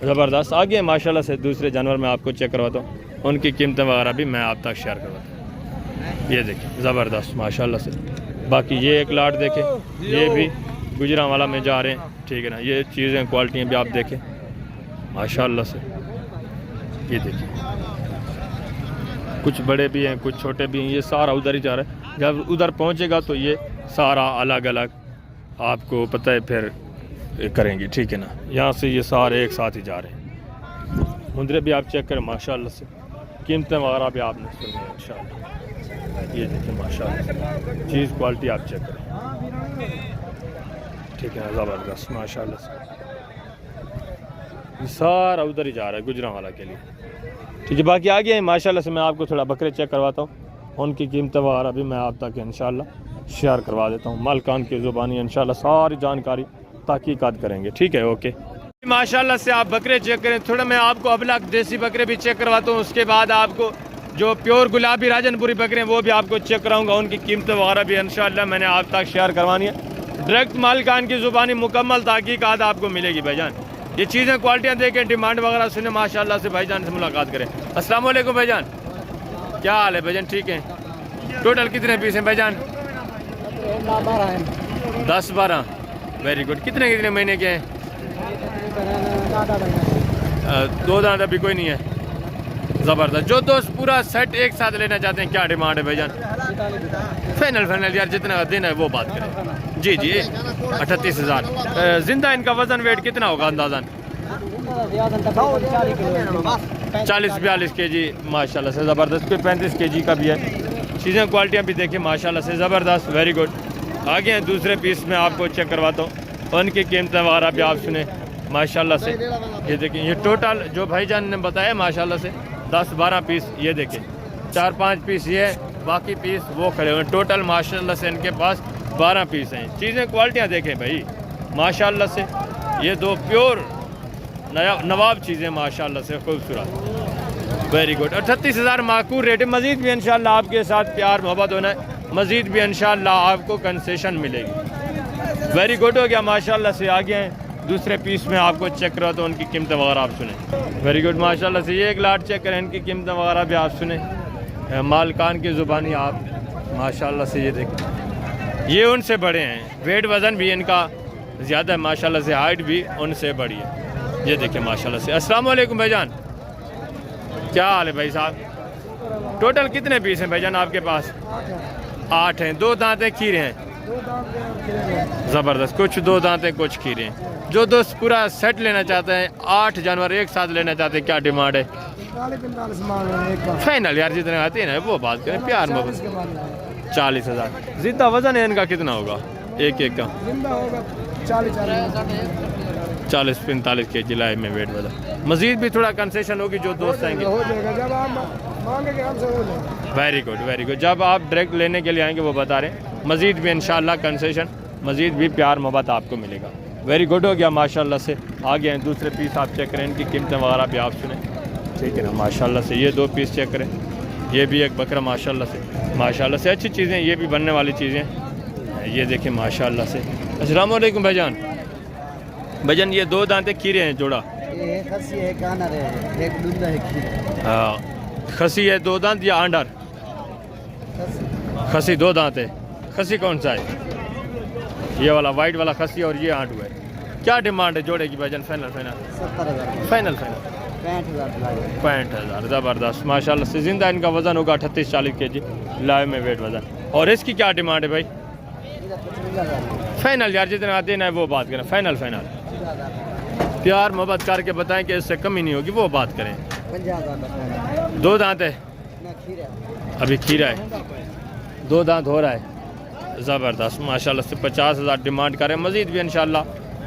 ज़बरदस्त। आगे माशाल्लाह से दूसरे जानवर मैं आपको चेक करवाता हूँ, उनकी कीमतें वगैरह भी मैं आप तक शेयर करवाता हूँ। ये देखिए ज़बरदस्त माशाल्लाह से। बाकी ये एक लाट देखें, ये भी गुजरांवाला में जा रहे हैं, ठीक है ना। ये चीज़ें क्वालिटियाँ भी आप देखें माशाल्लाह से। ये देखिए कुछ बड़े भी हैं, कुछ छोटे भी हैं, ये सारा उधर ही जा रहा है। जब उधर पहुंचेगा तो ये सारा अलग अलग आपको पता है फिर करेंगे, ठीक है ना। यहाँ से ये सारे एक साथ ही जा रहे हैं। मुंदरे भी आप चेक करें माशाल्लाह से, कीमतें वगैरह भी आपने सुनी इंशाल्लाह। ये देखिए माशाल्लाह चीज़ क्वालिटी आप चेक करें, ठीक है ना, ज़बरदस्त माशाल्लाह से। ये सारा उधर ही जा रहा है गुजरांवाला के लिए, ठीक है। बाकी आगे हैं माशाल्लाह से। मैं आपको थोड़ा बकरे चेक करवाता हूँ, उनकी कीमतें वगैरह भी मैं आप तक इंशाल्लाह शेयर करवा देता हूँ। मालकान की ज़ुबानी इंशाल्लाह सारी जानकारी तहकीकात करेंगे, ठीक है, ओके। माशाल्लाह से आप बकरे चेक करें। थोड़ा मैं आपको अबलग देसी बकरे भी चेक करवाता हूँ, उसके बाद आपको जो प्योर गुलाबी राजनपुरी बकरे हैं वो भी आपको चेक कराऊँगा, उनकी कीमतें वगैरह भी इंशाल्लाह मैंने आप तक शेयर करवानी है। डायरेक्ट मालकान की ज़ुबानी मुकम्मल तहकीकात आपको मिलेगी भाईजान। ये चीज़ें क्वालिटियाँ देखें, डिमांड वगैरह सुने माशाल्लाह से। भाईजान से मुलाकात करें। अस्सलाम वालेकुम भाईजान, क्या हाल है भाईजान? ठीक है। टोटल कितने पीस हैं भाईजान? 10-12। Very good. कितने कितने महीने के हैं? 2 दांत अभी कोई नहीं है, ज़बरदस्त। जो दोस्त पूरा सेट एक साथ लेना चाहते हैं क्या डिमांड है भाईजान? फाइनल फाइनल यार, जितना देना है वो बात करें। जी जी 38,000। जिंदा इनका वजन वेट कितना होगा अंदाज़न? 40-42 kg माशाल्लाह से, ज़बरदस्त। कोई 35 kg का भी है। चीज़ें क्वालिटियाँ भी देखिए माशाल्लाह से, ज़बरदस्त, वेरी गुड। आगे हैं दूसरे पीस में आपको चेक करवाता हूँ, उनकी कीमतें वगैरह भी आप सुने माशाल्लाह से। ये देखिए ये टोटल जो भाईजान ने बताया माशाल्लाह से 10-12 पीस, ये देखिए 4-5 पीस ये, बाकी पीस वो खड़े हुए। टोटल माशाल्लाह से इनके पास 12 पीस हैं। चीज़ें क्वालिटियाँ देखें भाई माशाल्लाह से। ये 2 प्योर नवाब चीज़ें माशाल्लाह से, खूबसूरत, वेरी गुड। 38,000 माकूल रेट है। मज़ीद भी इंशाल्लाह आपके साथ प्यार मोहब्बत होना है, मज़ीद भी इंशाल्लाह आपको कंसेशन मिलेगी। वेरी गुड हो गया माशाल्लाह से। आगे हैं दूसरे पीस में आपको चेक करो तो उनकी कीमतें वगैरह आप सुने। वेरी गुड माशाल्लाह से। ये एक लाट चेक करें, इनकी कीमतें वगैरह भी आप सुने मालकान की ज़ुबानी आप माशाल्लाह से। ये देखें ये उनसे बड़े हैं, वेट वज़न भी इनका ज़्यादा है माशाल्लाह से, हाइट भी उनसे बड़ी है। ये देखिए माशाल्लाह से। अस्सलाम वालेकुम भाईजान, क्या हाल है भाई साहब? टोटल कितने पीस हैं भाईजान आपके पास? 8 हैं। 2 दांत हैं, खीरे हैं, ज़बरदस्त। कुछ 2 दांत हैं, कुछ खीरे हैं। जो दोस्त पूरा सेट लेना चाहते हैं, 8 जानवर एक साथ लेना चाहते हैं, क्या डिमांड है? 45 फाइनल यार, जितने आते हैं ना वो बात करें प्यार मोहब्बत। 40,000। जितना वजन है इनका कितना होगा एक एक का? 40-45 kg लाइव में वेट वजन। मजीद भी थोड़ा कंसेशन होगी जो दोस्त आएंगे। Very good very good. जब आप डायरेक्ट लेने के लिए आएंगे वो बता रहे हैं, मजीद भी इंशाल्लाह कंसेशन, मजीद भी प्यार मोहब्बत आपको मिलेगा। वेरी गुड हो गया माशाल्लाह से। आगे हैं दूसरे पीस आप चेक करें, इनकी कीमतें वगैरह भी आप सुने, ठीक है ना माशाल्लाह से। ये 2 पीस चेक करें, ये भी एक बकरा माशाल्लाह से अच्छी चीज़ें, ये भी बनने वाली चीज़ें। ये देखें माशाल्लाह से। अस्सलाम वालेकुम भाईजान। भाईजान ये 2 दांते खीरे हैं जोड़ा? खसी है, कानर है, एक दूल्हा है खीरे। हाँ खसी है 2 दांत या आंडर? खसी 2 दांत है। खसी कौन सा है? ये वाला वाइट वाला खसी और ये आंडू है। क्या डिमांड है जोड़े की भाईजान? फाइनल 70,000। फाइनल 65,000 ज़बरदस्त माशाल्लाह से। जिंदा इनका वज़न होगा 38-40 kg लाइव में वेट वज़न। और इसकी क्या डिमांड है भाई? फाइनल यार जितना देना है वो बात करें। फाइनल प्यार मोहब्बत करके बताएं कि इससे कमी नहीं होगी, वो बात करें। 2 दांत है अभी, खीरा है, 2 दांत हो रहा है। ज़बरदस्त माशाल्लाह से 50,000 डिमांड करें। मज़ीद भी इंशाल्लाह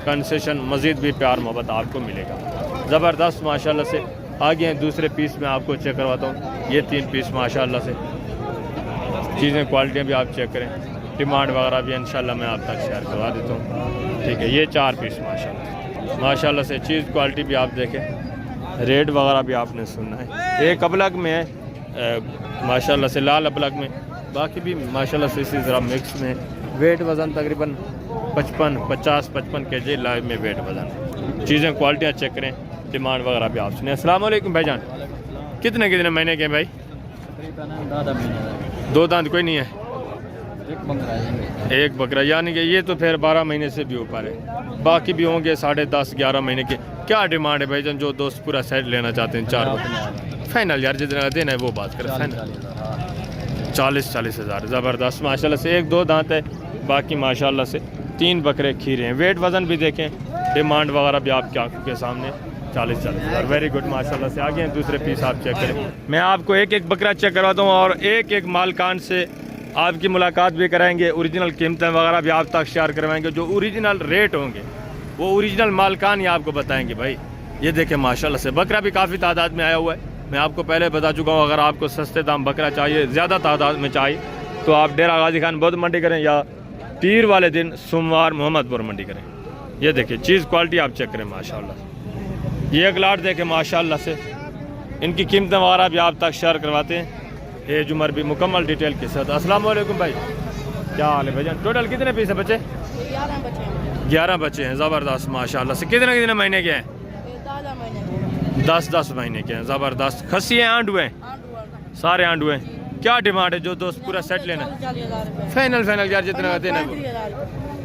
कंसेशन, मज़ीद भी प्यार मोहब्बत आपको मिलेगा। ज़बरदस्त माशाल्लाह से। आगे हैं दूसरे पीस में आपको चेक करवाता हूँ। ये 3 पीस माशाल्लाह से, चीज़ें क्वालिटियाँ भी आप चेक करें, डिमांड वगैरह भी इंशाल्लाह मैं आप तक शेयर करवा देता हूँ। ठीक है, ये 4 पीस माशाल्लाह से। चीज़ क्वालिटी भी आप देखें, रेट वगैरह भी आपने सुनना है। एक अबलग में है माशाल्लाह से, लाल अबलग में, बाकी भी माशाल्लाह से इसी ज़रा मिक्स में। वेट वज़न तकरीबन 55 kg लाइव में वेट वज़न। चीज़ें क्वालिटियाँ चेक करें, डिमांड वगैरह भी आप सुने। अस्सलाम वालेकुम भाईजान, कितने महीने के हैं भाई? 2 दांत कोई नहीं है, एक बकरा, यानी कि ये तो फिर 12 महीने से भी ऊपर है। बाकी भी होंगे 10.5-11 महीने के। क्या डिमांड है भाईजान जो दोस्त पूरा सेट लेना चाहते हैं? 4 फाइनल यार जितना देना है वो बात करें। फाइनल 40,000 ज़बरदस्त माशाल्लाह से। 1-2 दांत है, बाकी माशाल्लाह से 3 बकरे खीरे हैं। वेट वज़न भी देखें, डिमांड वगैरह भी आपकी आंखों के सामने। 40,000 वेरी गुड माशाल्लाह से। आगे हैं दूसरे पीस आप चेक करें। मैं आपको एक बकरा चेक करवाता हूँ और एक मालकान से आपकी मुलाकात भी कराएंगे। ओरिजिनल कीमतें वगैरह भी आप तक शेयर करवाएंगे। जो ओरिजिनल रेट होंगे वो ओरिजिनल मालकान ही आपको बताएंगे भाई। ये देखें माशाल्लाह से, बकरा भी काफ़ी तादाद में आया हुआ है। मैं आपको पहले बता चुका हूँ, अगर आपको सस्ते दाम बकरा चाहिए, ज़्यादा तादाद में चाहिए, तो आप डेरा गाजी खान बौद्ध मंडी करें या पीर वाले दिन सोमवार मोहम्मदपुर मंडी करें। ये देखिए चीज़ क्वालिटी आप चेक करें माशाल्लाह। ये एक लाट देखें माशाल्लाह से। इनकी कीमतें वगैरह भी आप तक शेयर करवाते हैं। एज उम्र भी मुकम्मल डिटेल के साथ। अस्सलाम वालेकुम भाई, क्या हाल है भाईजान? टोटल कितने पीस है बच्चे? 11 बच्चे हैं। ज़बरदस्त माशाल्लाह से। कितने महीने के हैं? 10 महीने के हैं। ज़बरदस्त। खस्सी हैं, आंडू हैं? सारे आंडू हैं। क्या डिमांड है जो दोस्त पूरा सेट लेना है? फाइनल यार जितना देना है वो।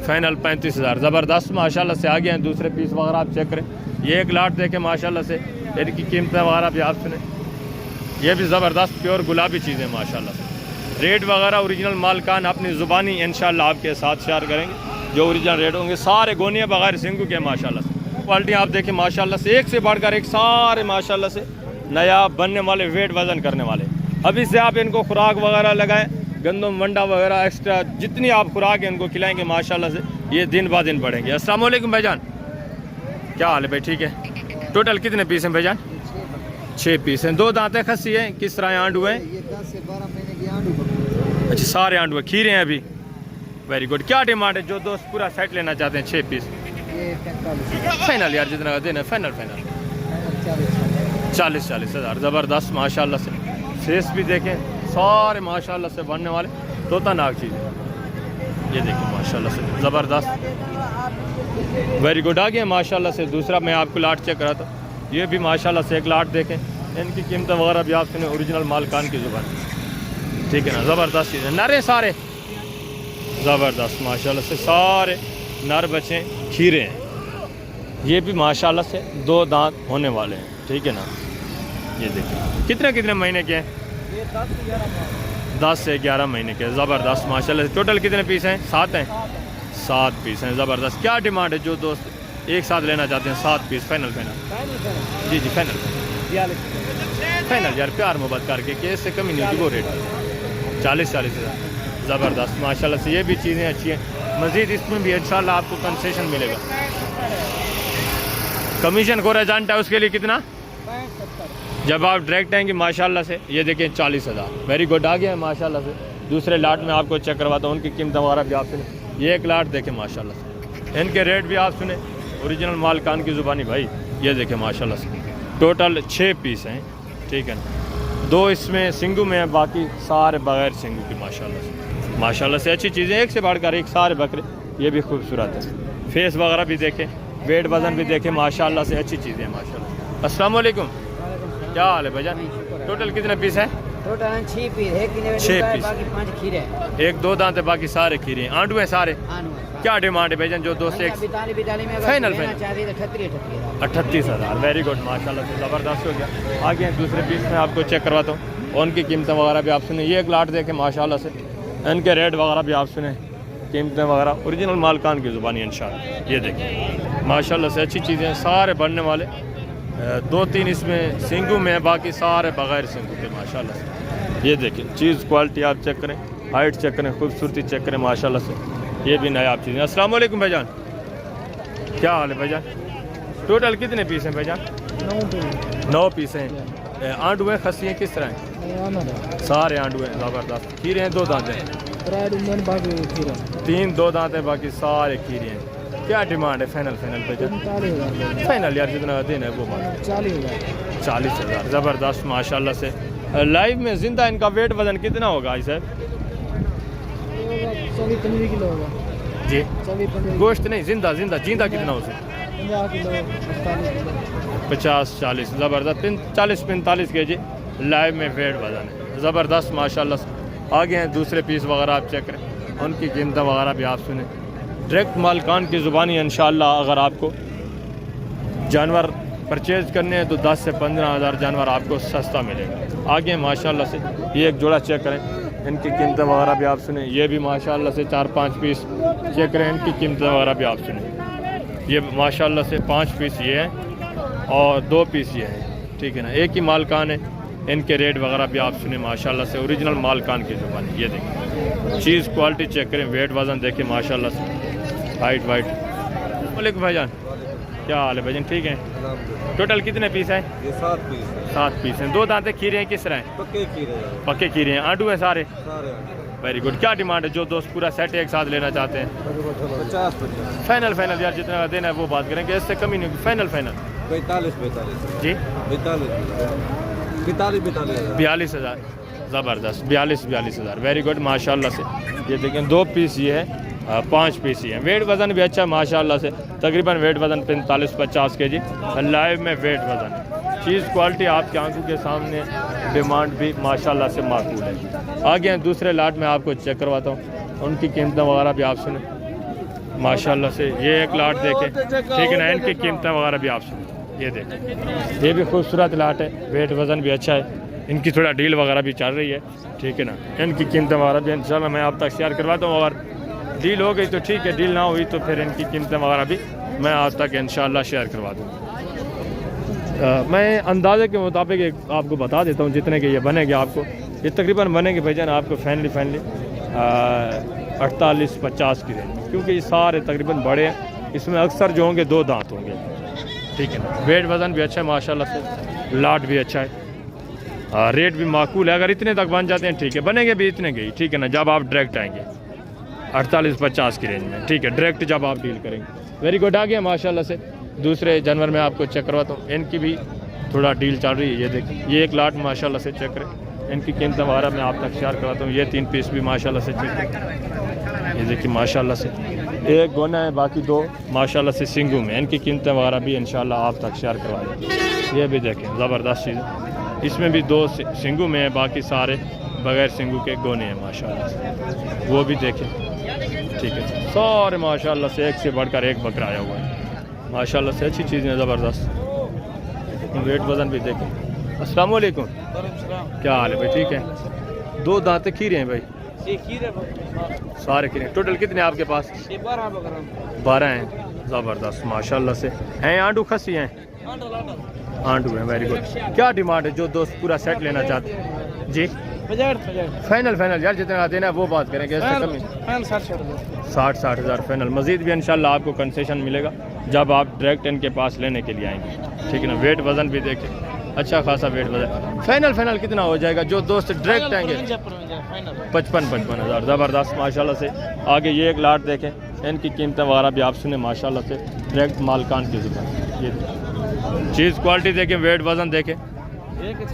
फाइनल 35,000 ज़बरदस्त माशाल्लाह से। आगे हैं दूसरे पीस वगैरह आप चेक करें। ये एक लाट देखें माशाल्लाह से, इनकी कीमतें वगैरह भी आप सुने। ये भी ज़बरदस्त प्योर गुलाबी चीज़ें माशाल्लाह से। रेट वगैरह ओरिजिनल मालकान अपनी ज़ुबानी इंशाल्लाह आपके साथ शेयर करेंगे। जो ओरिजिनल रेट होंगे सारे गोनिया बगैर सिंगू के माशाल्लाह से। क्वालिटी आप देखें माशाल्लाह से, एक से बढ़कर एक, सारे माशाल्लाह से नया बनने वाले, वेट वज़न करने वाले। अभी से आप इनको खुराक वगैरह लगाएं, गंदम वंडा वगैरह एक्स्ट्रा जितनी आप खुराक इनको खिलाएंगे माशाल्लाह से ये दिन ब दिन बढ़ेंगे। अस्सलाम वालेकुम भाईजान, क्या हाल है भाई? ठीक है। टोटल कितने पीस हैं भाईजान? 6 पीस हैं। 2 दांतें खस्सी हैं। किस तरह आंडू हैं? 10 से 12 महीने की आंडू। अच्छा, सारे आंडू हैं, खीरे हैं अभी। Very good. क्या डिमांड है जो दोस्त पूरा सेट लेना चाहते हैं? 6 पीस। फाइनल यार जितना देना है। फाइनल 40,000 ज़बरदस्त माशाल्लाह से। फेस भी देखें, सारे माशाल्लाह से बनने वाले तोता नाग चीज़ है। ये देखें माशाल्लाह से ज़बरदस्त। Very good. आगे माशाल्लाह से दूसरा मैं आपको लाट चेक कराता हूँ। ये भी माशाल्लाह से एक लाट देखें, इनकी कीमतें वगैरह भी आप सुने ओरिजिनल मालकान की ज़ुबान। ठीक है ना, ज़बरदस्त चीज़ है। नरे सारे ज़बरदस्त माशाल्लाह से, सारे नर बच्चे खीरे हैं। ये भी माशाल्लाह से 2 दांत होने वाले हैं। ठीक है ना, ये देखिए कितने महीने के हैं? 10 से 11 महीने के। ज़बरदस्त माशाल्लाह से। टोटल कितने पीस हैं? 7 हैं। 7 पीस हैं। ज़बरदस्त। क्या डिमांड है जो दोस्त एक साथ लेना चाहते हैं? 7 पीस। फाइनल जी फाइनल यार प्यार मोहब्बत करके कि इससे कमी नहीं होगी वो रेट। 40,000 ज़बरदस्त माशाल्लाह से। ये भी चीज़ें अच्छी हैं। मज़ीद इसमें भी इंशाल्लाह आपको कंसेशन मिलेगा। कमीशन खोरा जानता है उसके लिए कितना? जब आप डायरेक्ट आएंगे माशाल्लाह से। ये देखें 40,000। Very good. आ गया है माशाल्लाह से। दूसरे लाट में आपको चेक करवाता हूँ, उनकी कीमत वगैरह भी आप सुने। ये एक लाट देखें माशाल्लाह से, इनके रेट भी आप सुने ओरिजिनल मालकान की ज़ुबानी भाई। ये देखें माशाल्लाह से। टोटल 6 पीस हैं। ठीक है ना, 2 इसमें सिंगू में है, बाकी सारे बगैर सिंगू की माशाल्लाह से। अच्छी चीज़ें, एक से बढ़कर एक, सारे बकरे। ये भी खूबसूरत है। फेस वगैरह भी देखें, वेट वज़न भी देखें माशाल्लाह से। अच्छी चीज़ें हैं माशाल्लाह। अस्सलाम वालेकुम, क्या हाल है भाईजान? टोटल कितने पीस हैं? Total 6 piece. 6 पीस। बाकी 5 खीरे हैं। 1-2 दांत है, बाकी सारे खीरे हैं। आंडू हैं सारे? क्या डिमांड है भाईजान जो दोस्त एक फाइनल फाइनल 38,000। वेरी गुड माशाल्लाह से ज़बरदस्त हो गया। आगे दूसरे पीस में आपको चेक करवाता हूँ, उनकी कीमतें वगैरह भी आप सुने। ये एक लाट देखें माशाल्लाह से, इनके रेट वगैरह भी आप सुने, कीमतें वगैरह ओरिजिनल मालकान की ज़ुबानी इंशाल्लाह। ये देखें माशाल्लाह से अच्छी चीज़ें, सारे बनने वाले, 2-3 इसमें सिंगू में, बाकी सारे बगैर सिंगू के माशाल्लाह से। ये देखें चीज़ क्वालिटी आप चेक करें, हाइट चेक करें, खूबसूरती चेक करें माशाल्लाह से। ये भी नायाब चीज़ें। अस्सलाम वालेकुम भाईजान, क्या हाल है भाईजान? टोटल कितने पीस हैं भाईजान? 9 पीस हैं। आंडू हैं, खस्सी हैं, किस तरह हैं? सारे आंडू हैं ज़बरदस्त। खीरे हैं, 2 दांत हैं, 3 2 दांत हैं, बाकी सारे खीरे हैं। क्या डिमांड है फाइनल भाईजान? फाइनल यार जितना देना है वो बात। 40,000 ज़बरदस्त माशाल्लाह से। लाइव में जिंदा इनका वेट वजन कितना होगा भाई साहब? 24-25 किलो होगा जी। गोश्त नहीं, जिंदा जिंदा कितना हो सकता? 50-40 ज़बरदस्त, 40-45 kg लाइव में वेट वजन है ज़बरदस्त माशाल्लाह से। आगे हैं दूसरे पीस वगैरह आप चेक करें, उनकी कीमतें वगैरह भी आप सुने। डायरेक्ट मालकान की ज़ुबानी इंशाल्लाह। अगर आपको जानवर परचेज़ करने हैं तो 10 से 15,000 जानवर आपको सस्ता मिलेगा। आगे माशाल्लाह से ये एक जोड़ा चेक करें, इनकी कीमतें वगैरह भी आप सुने। ये भी माशाल्लाह से 4-5 पीस चेक करें, इनकी कीमतें वगैरह भी आप सुने। ये माशाल्लाह से 5 पीस ये हैं और 2 पीस ये हैं, ठीक है ना, एक ही मालकान है। इनके रेट वगैरह भी आप सुने माशाल्लाह से, ओरिजिनल मालकान की ज़ुबानी। ये देखें चीज़ क्वालिटी चेक करें, वेट वज़न देखें माशाल्लाह से, हाइट वाइट। वालेकुम भाईजान, क्या हाल है भाईजान? ठीक है। टोटल कितने पीस हैं? ये 7 पीस। 7 पीस हैं। 2 दांते खीरे हैं, किस तरह हैं? पक्के खीरे हैं। आंडू हैं सारे? Very good. क्या डिमांड है जो दोस्त पूरा सेट एक साथ लेना चाहते हैं? 50-50 फाइनल यार जितना देना है वो बात करेंगे, इससे कमी नहीं। फाइनल 45 जी 42,000 ज़बरदस्त। 42,000 वेरी गुड माशाल्लाह से। ये देखें 2 पीस ये है, 5 पीस ये हैं। वेट वज़न भी अच्छा है माशाल्लाह से, तकरीबन वेट वज़न 45-50 kg लाइव में वेट वज़न। चीज़ क्वालिटी आपकी आंखों के सामने, डिमांड भी माशाल्लाह से माकूल है। आगे हैं दूसरे लाट में आपको चेक करवाता हूँ, उनकी कीमतें वगैरह भी आप सुने माशाल्लाह से। ये एक लाट देखें, ठीक है ना, इनकी कीमतें वगैरह भी आप सुने। ये देखें ये भी खूबसूरत लाट है, वेट वज़न भी अच्छा है। इनकी थोड़ा डील वगैरह भी चल रही है, ठीक है ना। इनकी कीमतें वगैरह भी इंशाल्लाह मैं आप तक शेयर करवाता हूँ। अगर डील हो गई तो ठीक है, डील ना हुई तो फिर इनकी कीमतें वगैरह भी मैं आप तक इंशाल्लाह शेयर करवा दूँ। मैं अंदाजे के मुताबिक आपको बता देता हूँ जितने के ये बनेंगे। आपको ये तकरीबन बनेंगे भाईजान आपको फैमिली 48-50 की रेंज, क्योंकि ये सारे तकरीबन बड़े हैं। इसमें अक्सर जो होंगे 2 दांत होंगे, ठीक है ना। वेट वज़न भी अच्छा है माशाल्लाह से, लाट भी अच्छा है, रेट भी माकूल है। अगर इतने तक बन जाते हैं ठीक है, बनेंगे भी इतने के ही, ठीक है ना। जब आप डायरेक्ट आएंगे 48-50 की रेंज में, ठीक है, डायरेक्ट जब आप डील करेंगे। Very good. आ गया माशाल्लाह से दूसरे जानवर में आपको चेक करवाता हूँ, इनकी भी थोड़ा डील चल रही है। ये देखिए ये एक लाट माशाल्लाह से चेक करें, इनकी कीमत वगैरह मैं आप तक शेयर करवाता हूँ। ये 3 पीस भी माशाल्लाह से चेक करें, ये देखिए माशाल्लाह से। एक गोना है, बाकी 2 माशाल्लाह से सिंगू में, इनकी कीमतें वगैरह भी इंशाल्लाह आप तक शेयर करवाएँ। ये भी देखें ज़बरदस्त चीज़ है, इसमें भी 2 सिंगू में है, बाकी सारे बगैर सिंगू के गोने हैं माशाल्लाह से, वो भी देखें, ठीक है। सारे माशाल्लाह से एक से बढ़कर एक बकरा आया हुआ है माशाल्लाह से, अच्छी चीज़ें ज़बरदस्त। वेट वज़न भी देखें। अस्सलाम वालेकुम, क्या हाल है भाई? ठीक है। 2 दांते खीरे हैं भाई? सारे खीरे। टोटल कितने आपके पास? 12 हैं। ज़बरदस्त माशाल्लाह से। हैं आंडू खस्सी हैं? आंडू हैं। Very good. क्या डिमांड है जो दोस्त पूरा सेट लेना चाहते हैं? जी फाइनल यार जितना देना है वो बात करेंगे, इससे कमी 60 हज़ार फाइनल। मज़ीद भी इंशाल्लाह आपको कंसेशन मिलेगा जब आप डायरेक्ट इनके पास लेने के लिए आएंगे, ठीक है ना। वेट वज़न भी देखें, अच्छा खासा वेट वज़न। फाइनल कितना हो जाएगा जो दोस्त डायरेक्ट आएंगे? 55 हज़ार। ज़बरदस्त माशाल्लाह से। आगे ये एक लाट देखें, इनकी कीमतें वगैरह भी आप सुने माशाल्लाह से, डायरेक्ट मालकान की ज़ुबान। ये चीज़ क्वालिटी देखें, वेट वज़न देखें,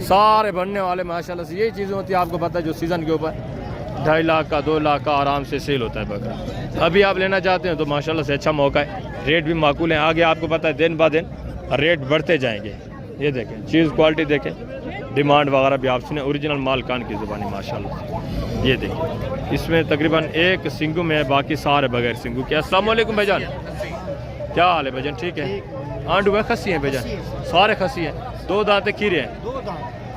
सारे बनने वाले माशाल्लाह से। यही चीज़ें होती है, आपको पता है, जो सीज़न के ऊपर 2.5 लाख का 2 लाख का आराम से सेल होता है बकरा। अभी आप लेना चाहते हैं तो माशाल्लाह से अच्छा मौका है, रेट भी माकूल है। आगे आपको पता है दिन ब दिन रेट बढ़ते जाएंगे, ये देखें चीज़ क्वालिटी देखें, डिमांड वगैरह भी आप सुने, ओरिजिनल माल कान की ज़ुबानी माशाल्लाह। ये देखिए इसमें तकरीबन एक सिंगू में है, बाकी सारे बगैर सिंगू के। अस्सलाम वालेकुम भाईजान, क्या हाल है भाईजान? ठीक है। आंडू है खसी हैं भाईजान, सारे खसी हैं, 2 दांत खीरे हैं।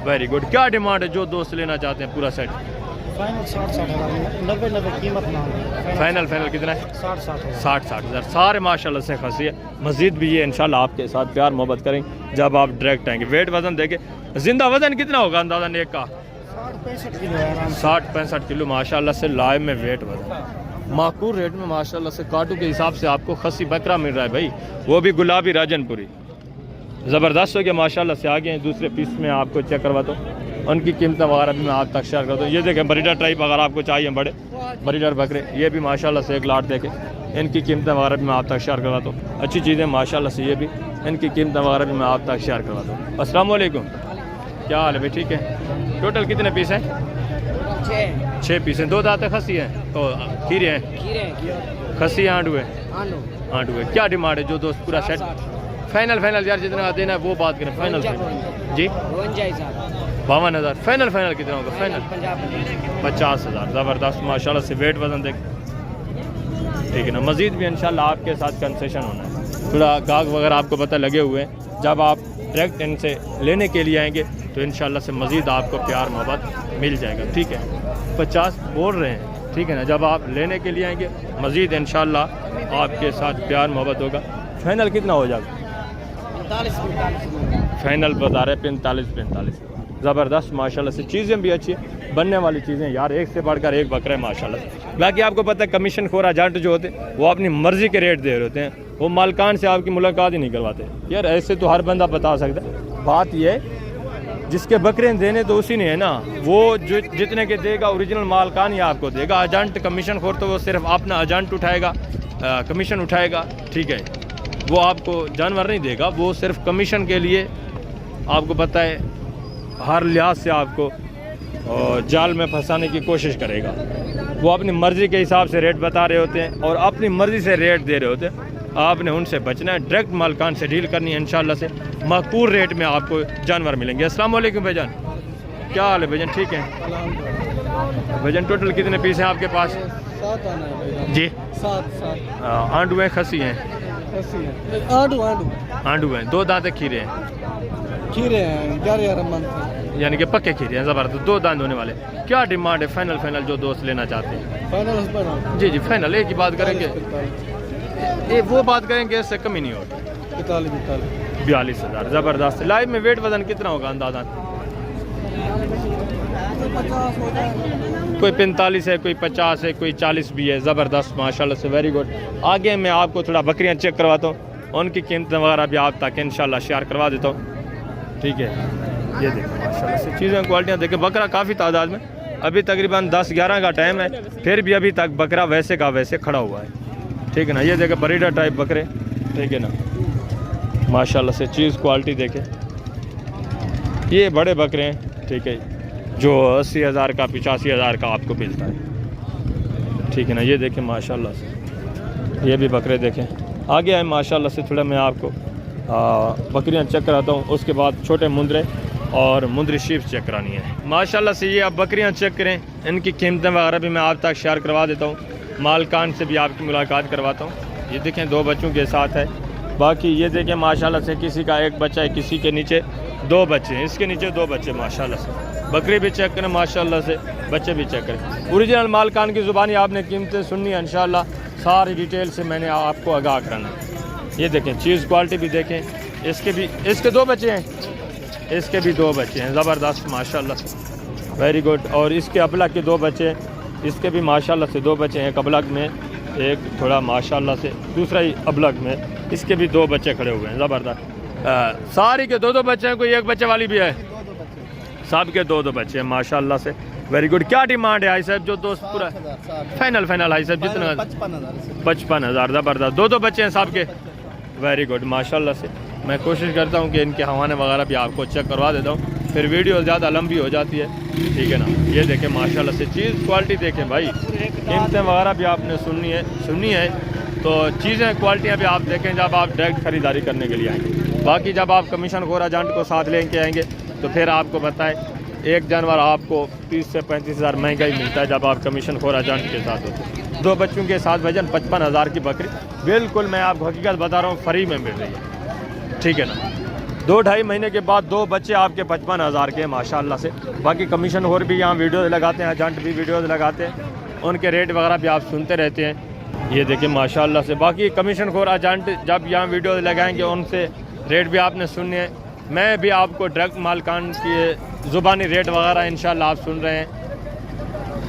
Very good. क्या डिमांड है जो दोस्त लेना चाहते हैं पूरा सेट? फाइनल 60-60 कीमत ना। फाइनल कितना है? 60-60 हज़ार। सारे माशाल्लाह से खसी है। मज़ीद भी ये इंशाल्लाह आपके साथ प्यार मोहब्बत करेंगे जब आप डायरेक्ट आएंगे। वेट वजन देखे, जिंदा वजन कितना होगा अंदाज़ा एक का? 60-65 किलो माशाल्लाह से लाइव में वेट वजन माकूल रेट में माशाल्लाह से काटू के हिसाब से आपको खसी बकरा मिल रहा है भाई, वो भी गुलाबी राजनपुरी। ज़बरदस्त हो गया माशाल्लाह से। आगे हैं दूसरे पीस में आपको चेक करवाता हूँ, उनकी कीमतें वगैरह भी मैं आप तक शेयर करता हूँ। ये देखें ब्रीडर टाइप अगर आपको चाहिए बड़े ब्रीडर बकरे, ये भी माशाल्लाह से एक लाट देखें, इनकी कीमतें वगैरह भी मैं आप तक शेयर करवाता हूँ। अच्छी चीज़ें माशाल्लाह से, ये भी इनकी कीमतें वगैरह भी मैं आप तक शेयर करवाता हूँ। अस्सलाम वालेकुम, क्या हाल है भाई? ठीक है। टोटल कितने पीस हैं? 6 पीस हैं। 2 दांत खसी हैं तो खीरे हैं, खसी आंडू है, आंडू है। क्या डिमांड है जो दोस्त पूरा सेट? फाइनल यार जितना देना है वो बात करें। फाइनल जी 52,000। फाइनल कितना होगा? फाइनल 50,000। ज़बरदस्त माशाल्लाह से। वेट वजन देख, ठीक है ना। मज़ीद भी इंशाल्लाह आपके साथ कंसेशन होना है। थोड़ा गाहक वगैरह आपको पता लगे हुए हैं, जब आप डायरेक्ट इनसे लेने के लिए आएंगे तो इंशाल्लाह से मज़ीद आपको प्यार मोहब्बत मिल जाएगा। ठीक है, 50 बोल रहे हैं, ठीक है ना। जब आप लेने के लिए आएंगे मज़ीद इंशाल्लाह आपके साथ प्यार मोहब्बत होगा। फाइनल कितना हो जाएगा? 45 फाइनल बता रहे 45। ज़बरदस्त माशाल्लाह से। चीज़ें भी अच्छी है, बनने वाली चीज़ें यार, एक से बढ़कर एक बकरा है माशाल्लाह। बाकी आपको पता है कमीशन खोर एजेंट जो होते हैं वो अपनी मर्ज़ी के रेट दे रहे होते हैं, वो मालकान से आपकी मुलाकात ही नहीं करवाते यार। ऐसे तो हर बंदा बता सकता है। बात यह है जिसके बकरे देने तो उसी ने है ना, वो जो जितने के देगा ओरिजिनल मालकान ही आपको देगा। एजेंट कमीशन खोर तो वो सिर्फ अपना एजेंट उठाएगा, कमीशन उठाएगा, ठीक है। वो आपको जानवर नहीं देगा, वो सिर्फ कमीशन के लिए आपको पता है हर लिहाज से आपको जाल में फंसाने की कोशिश करेगा। वो अपनी मर्ज़ी के हिसाब से रेट बता रहे होते हैं और अपनी मर्ज़ी से रेट दे रहे होते हैं। आपने उनसे बचना है, डायरेक्ट मालकान से डील करनी है। इंशाल्लाह से माकूल रेट में आपको जानवर मिलेंगे। अस्सलाम वालेकुम भाईजान, क्या हाल है भाईजान? ठीक है भाईजान। टोटल कितने पीस हैं आपके पास? 7 जी 7 आंडू हैं, खसी हैं? आंडू हैं। 2 दांत खीरे हैं, खीरे हैं 11 मंथ, यानी कि पक्के खीरे हैं। ज़बरदस्त 2 दांत होने वाले। क्या डिमांड है फाइनल जो दोस्त लेना चाहते हैं? फाइनल जी फाइनल एक ही बात करेंगे, ये वो बात करेंगे, इससे कमी नहीं होगी। 42,000। ज़बरदस्त। लाइव में वेट वजन कितना होगा अंदाज़ा? कोई 45 है, कोई 50 है, कोई 40 भी है। ज़बरदस्त माशाल्लाह से। Very good. आगे मैं आपको थोड़ा बकरियां चेक करवाता हूँ, उनकी कीमतें वगैरह भी आप तक इंशाल्लाह शेयर करवा देता हूँ, ठीक है। ये देखो माशाल्लाह से चीज़ें क्वालिटियाँ देखें। बकरा काफ़ी तादाद में, अभी तकरीबन 10-11 का टाइम है, फिर भी अभी तक बकरा वैसे का वैसे खड़ा हुआ है, ठीक है ना। ये देखें ब्रीडर टाइप बकरे, ठीक है ना, माशाल्लाह से। चीज़ क्वालिटी देखें, ये बड़े बकरे हैं, ठीक है, जो 80,000 का 85,000 का आपको मिलता है, ठीक है ना। ये देखें माशाल्लाह से, ये भी बकरे देखें। आगे आए माशाल्लाह से। थोड़ा मैं आपको बकरियां चेक कराता हूँ, उसके बाद छोटे मुंदरे और मुंदरी शीप चेक करानी है माशाल्लाह से। ये आप बकरियां चेक करें, इनकी कीमतें वगैरह भी मैं आप तक शेयर करवा देता हूँ, मालकान से भी आपकी मुलाकात करवाता हूँ। ये देखें 2 बच्चों के साथ है। बाकी ये देखें माशाल्लाह से, किसी का 1 बच्चा है, किसी के नीचे 2 बच्चे हैं, इसके नीचे 2 बच्चे माशाल्लाह से। बकरी भी चेक करें माशाल्लाह से, बच्चे भी चेक करें। ओरिजिनल मालकान की ज़ुबानी आपने कीमतें सुननी है इंशाल्लाह, सारी डिटेल से मैंने आपको आगाह करना है। ये देखें चीज़ क्वालिटी भी देखें। इसके 2 बच्चे हैं, इसके भी 2 बच्चे हैं। ज़बरदस्त माशाल्लाह से। Very good. और इसके अबलग के 2 बच्चे हैं, इसके भी माशाल्लाह से 2 बच्चे हैं। एक अबलग में, एक थोड़ा माशाल्लाह से दूसरा ही अबलग में, इसके भी 2 बच्चे खड़े हुए हैं। ज़बरदस्त। सारी के 2 बच्चे हैं, कोई 1 बच्चे वाली भी है, सब के 2 बच्चे हैं माशाल्लाह से। Very good. क्या डिमांड है भाई साहब जो दोस्त पूरा? फाइनल भाई साहब जितना? 55,000। ज़बरदस्त। 2 बच्चे हैं सब के। वेरी गुड माशाल्लाह से। मैं कोशिश करता हूँ कि इनके हवाने वगैरह भी आपको चेक करवा देता हूँ, फिर वीडियो ज़्यादा लंबी हो जाती है, ठीक है ना। ये देखें माशाल्लाह से। चीज़ क्वालिटी देखें भाई, कीमतें वगैरह भी आपने सुननी है तो चीज़ें क्वालिटियाँ भी आप देखें जब आप डायरेक्ट ख़रीदारी करने के लिए आएंगे। बाकी जब आप कमीशन खोर एजेंट को साथ लेके आएंगे तो फिर आपको बताएं एक जानवर आपको 30 से 35 हज़ार महंगा ही मिलता है जब आप कमीशन खोर एजेंट के साथ होते हैं। 2 बच्चों के साथ भाईजान 55,000 की बकरी बिल्कुल मैं आपको हकीकत बता रहा हूँ फ्री में मिल रही है, ठीक है ना। 2-2.5 महीने के बाद 2 बच्चे आपके 55,000 के माशाल्लाह से। बाकी कमीशन खोर भी यहाँ वीडियोज़ लगाते हैं, एजेंट भी वीडियोज़ लगाते हैं, उनके रेट वगैरह भी आप सुनते रहते हैं। ये देखिए माशाल्लाह से। बाकी कमीशन खोर एजेंट जब यहाँ वीडियोज़ लगाएंगे उनसे रेट भी आपने सुनने हैं। मैं भी आपको डायरेक्ट मालकान की ज़ुबानी रेट वगैरह इंशाल्लाह आप सुन रहे हैं।